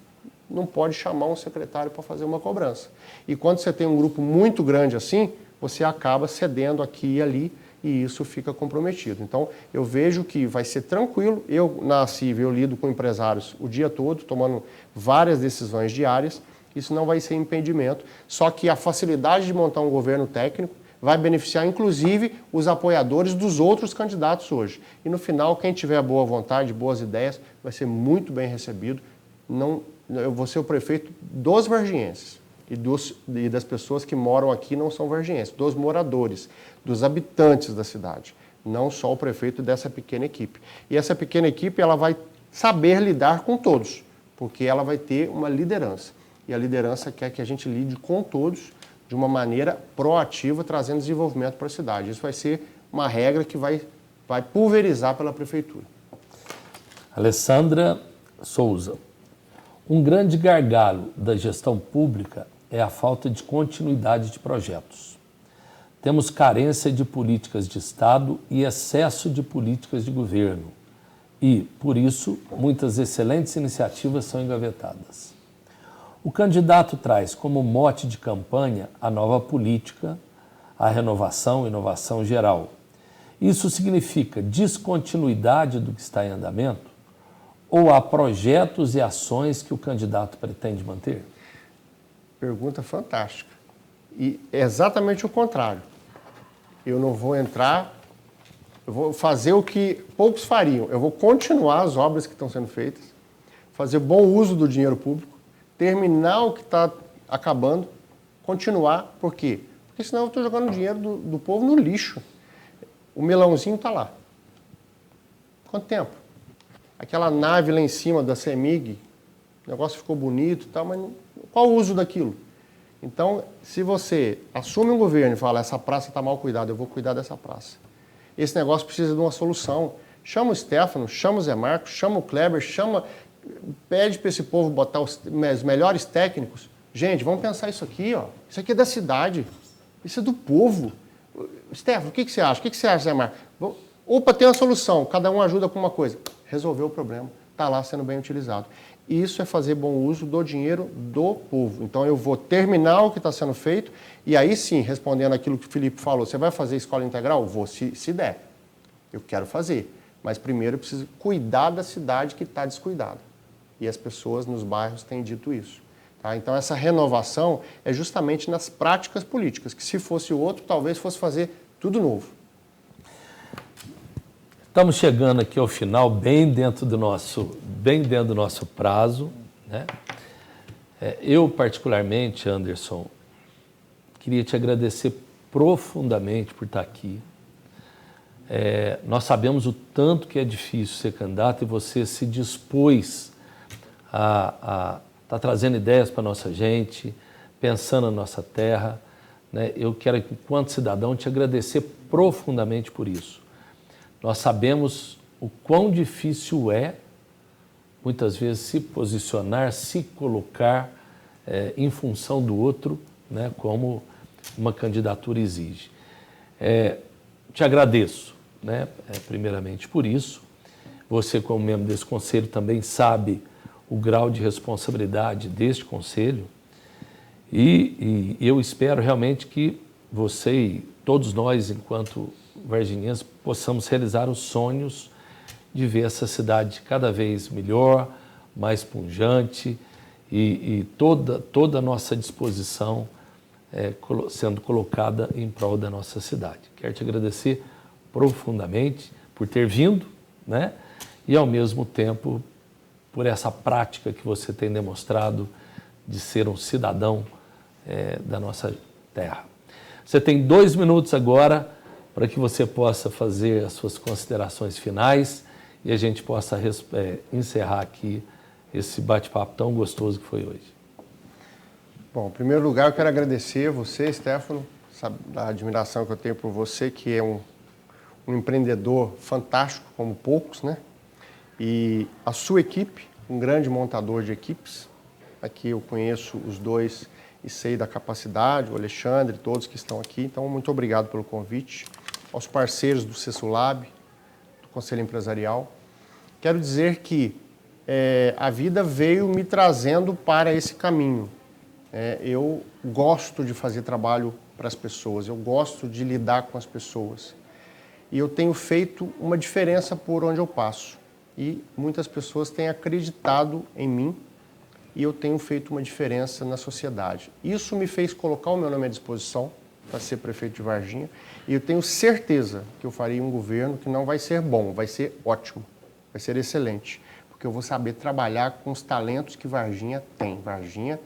não pode chamar um secretário para fazer uma cobrança. E quando você tem um grupo muito grande assim, você acaba cedendo aqui e ali e isso fica comprometido. Então, eu vejo que vai ser tranquilo. Eu, na CIV, eu lido com empresários o dia todo, tomando várias decisões diárias. Isso não vai ser impedimento, só que a facilidade de montar um governo técnico vai beneficiar, inclusive, os apoiadores dos outros candidatos hoje. E, no final, quem tiver boa vontade, boas ideias, vai ser muito bem recebido. Eu vou ser o prefeito dos vargienses e das pessoas que moram aqui não são vargienses, dos moradores, dos habitantes da cidade, não só o prefeito dessa pequena equipe. E essa pequena equipe ela vai saber lidar com todos, porque ela vai ter uma liderança. E a liderança quer que a gente lide com todos de uma maneira proativa, trazendo desenvolvimento para a cidade. Isso vai ser uma regra que vai pulverizar pela prefeitura. Alessandra Souza. Um grande gargalo da gestão pública é a falta de continuidade de projetos. Temos carência de políticas de Estado e excesso de políticas de governo. E, por isso, muitas excelentes iniciativas são engavetadas. O candidato traz como mote de campanha a nova política, a renovação e inovação geral. Isso significa descontinuidade do que está em andamento? Ou há projetos e ações que o candidato pretende manter? Pergunta fantástica. E é exatamente o contrário. Eu não vou entrar, eu vou fazer o que poucos fariam. Eu vou continuar as obras que estão sendo feitas, fazer bom uso do dinheiro público, terminar o que está acabando, continuar. Por quê? Porque senão eu estou jogando o dinheiro do povo no lixo. O melãozinho está lá. Quanto tempo? Aquela nave lá em cima da CEMIG, o negócio ficou bonito e tal, mas qual o uso daquilo? Então, se você assume um governo e fala, essa praça está mal cuidada, eu vou cuidar dessa praça. Esse negócio precisa de uma solução. Chama o Stefano, chama o Zé Marcos, chama o Kleber, pede para esse povo botar os melhores técnicos. Gente, vamos pensar isso aqui, ó. Isso aqui é da cidade, isso é do povo. Stefano, o que você acha? O que você acha, Zé Marcos? Opa, tem uma solução, cada um ajuda com uma coisa. Resolveu o problema, está lá sendo bem utilizado. Isso é fazer bom uso do dinheiro do povo. Então eu vou terminar o que está sendo feito e aí sim, respondendo aquilo que o Felipe falou, você vai fazer escola integral? Vou, se der. Eu quero fazer. Mas primeiro eu preciso cuidar da cidade que está descuidada. E as pessoas nos bairros têm dito isso. Tá? Então essa renovação é justamente nas práticas políticas, que se fosse outro, talvez fosse fazer tudo novo. Estamos chegando aqui ao final, bem dentro do nosso prazo, né? Eu, particularmente, Anderson, queria te agradecer profundamente por estar aqui. Nós sabemos o tanto que é difícil ser candidato e você se dispôs tá trazendo ideias para a nossa gente, pensando na nossa terra, né? Eu quero, enquanto cidadão, te agradecer profundamente por isso. Nós sabemos o quão difícil é, muitas vezes, se posicionar, se colocar em função do outro, né? Como uma candidatura exige. Te agradeço, né? Primeiramente por isso. Você, como membro desse conselho, também sabe o grau de responsabilidade deste conselho e eu espero realmente que você e todos nós, enquanto varginhenses, possamos realizar os sonhos de ver essa cidade cada vez melhor, mais pujante e toda a nossa disposição sendo colocada em prol da nossa cidade. Quero te agradecer profundamente por ter vindo, né? E, ao mesmo tempo, por essa prática que você tem demonstrado de ser um cidadão da nossa terra. Você tem 2 minutos agora para que você possa fazer as suas considerações finais e a gente possa encerrar aqui esse bate-papo tão gostoso que foi hoje. Bom, em primeiro lugar, eu quero agradecer a você, Stefano, a admiração que eu tenho por você, que é um empreendedor fantástico, como poucos, né? E a sua equipe, um grande montador de equipes. Aqui eu conheço os dois e sei da capacidade, o Alexandre, todos que estão aqui. Então, muito obrigado pelo convite. Aos parceiros do CESULAB, do Conselho Empresarial. Quero dizer que a vida veio me trazendo para esse caminho. Eu gosto de fazer trabalho para as pessoas, eu gosto de lidar com as pessoas. E eu tenho feito uma diferença por onde eu passo. E muitas pessoas têm acreditado em mim e eu tenho feito uma diferença na sociedade. Isso me fez colocar o meu nome à disposição para ser prefeito de Varginha e eu tenho certeza que eu farei um governo que não vai ser bom, vai ser ótimo, vai ser excelente, porque eu vou saber trabalhar com os talentos que Varginha tem. Varginha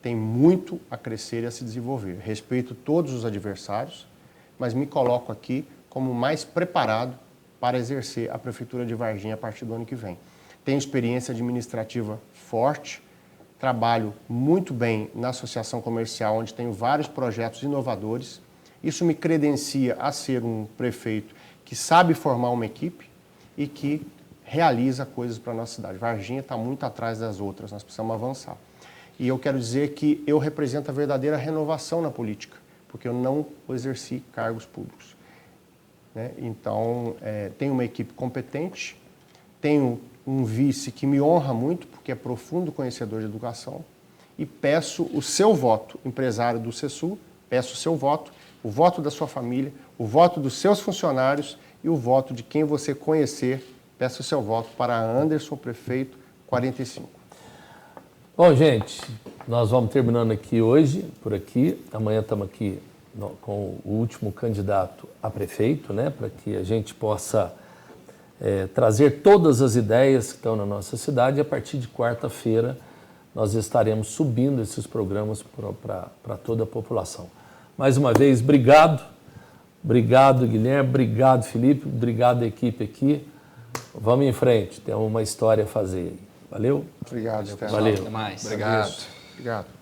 tem muito a crescer e a se desenvolver. Respeito todos os adversários, mas me coloco aqui como mais preparado para exercer a Prefeitura de Varginha a partir do ano que vem. Tenho experiência administrativa forte, trabalho muito bem na associação comercial, onde tenho vários projetos inovadores. Isso me credencia a ser um prefeito que sabe formar uma equipe e que realiza coisas para a nossa cidade. Varginha está muito atrás das outras, nós precisamos avançar. E eu quero dizer que eu represento a verdadeira renovação na política, porque eu não exerci cargos públicos. Então, tenho uma equipe competente, tenho um vice que me honra muito, porque é profundo conhecedor de educação, e peço o seu voto, empresário do CESUL, peço o seu voto, o voto da sua família, o voto dos seus funcionários e o voto de quem você conhecer. Peço o seu voto para Anderson Prefeito 45. Bom, gente, nós vamos terminando aqui hoje, por aqui. Amanhã estamos aqui com o último candidato a prefeito, né, para que a gente possa trazer todas as ideias que estão na nossa cidade. E a partir de quarta-feira nós estaremos subindo esses programas para toda a população. Mais uma vez, obrigado. Obrigado, Guilherme. Obrigado, Felipe. Obrigado, equipe aqui. Vamos em frente, temos uma história a fazer aí. Valeu? Obrigado, Stefano. Valeu. Até mais. Obrigado. Obrigado.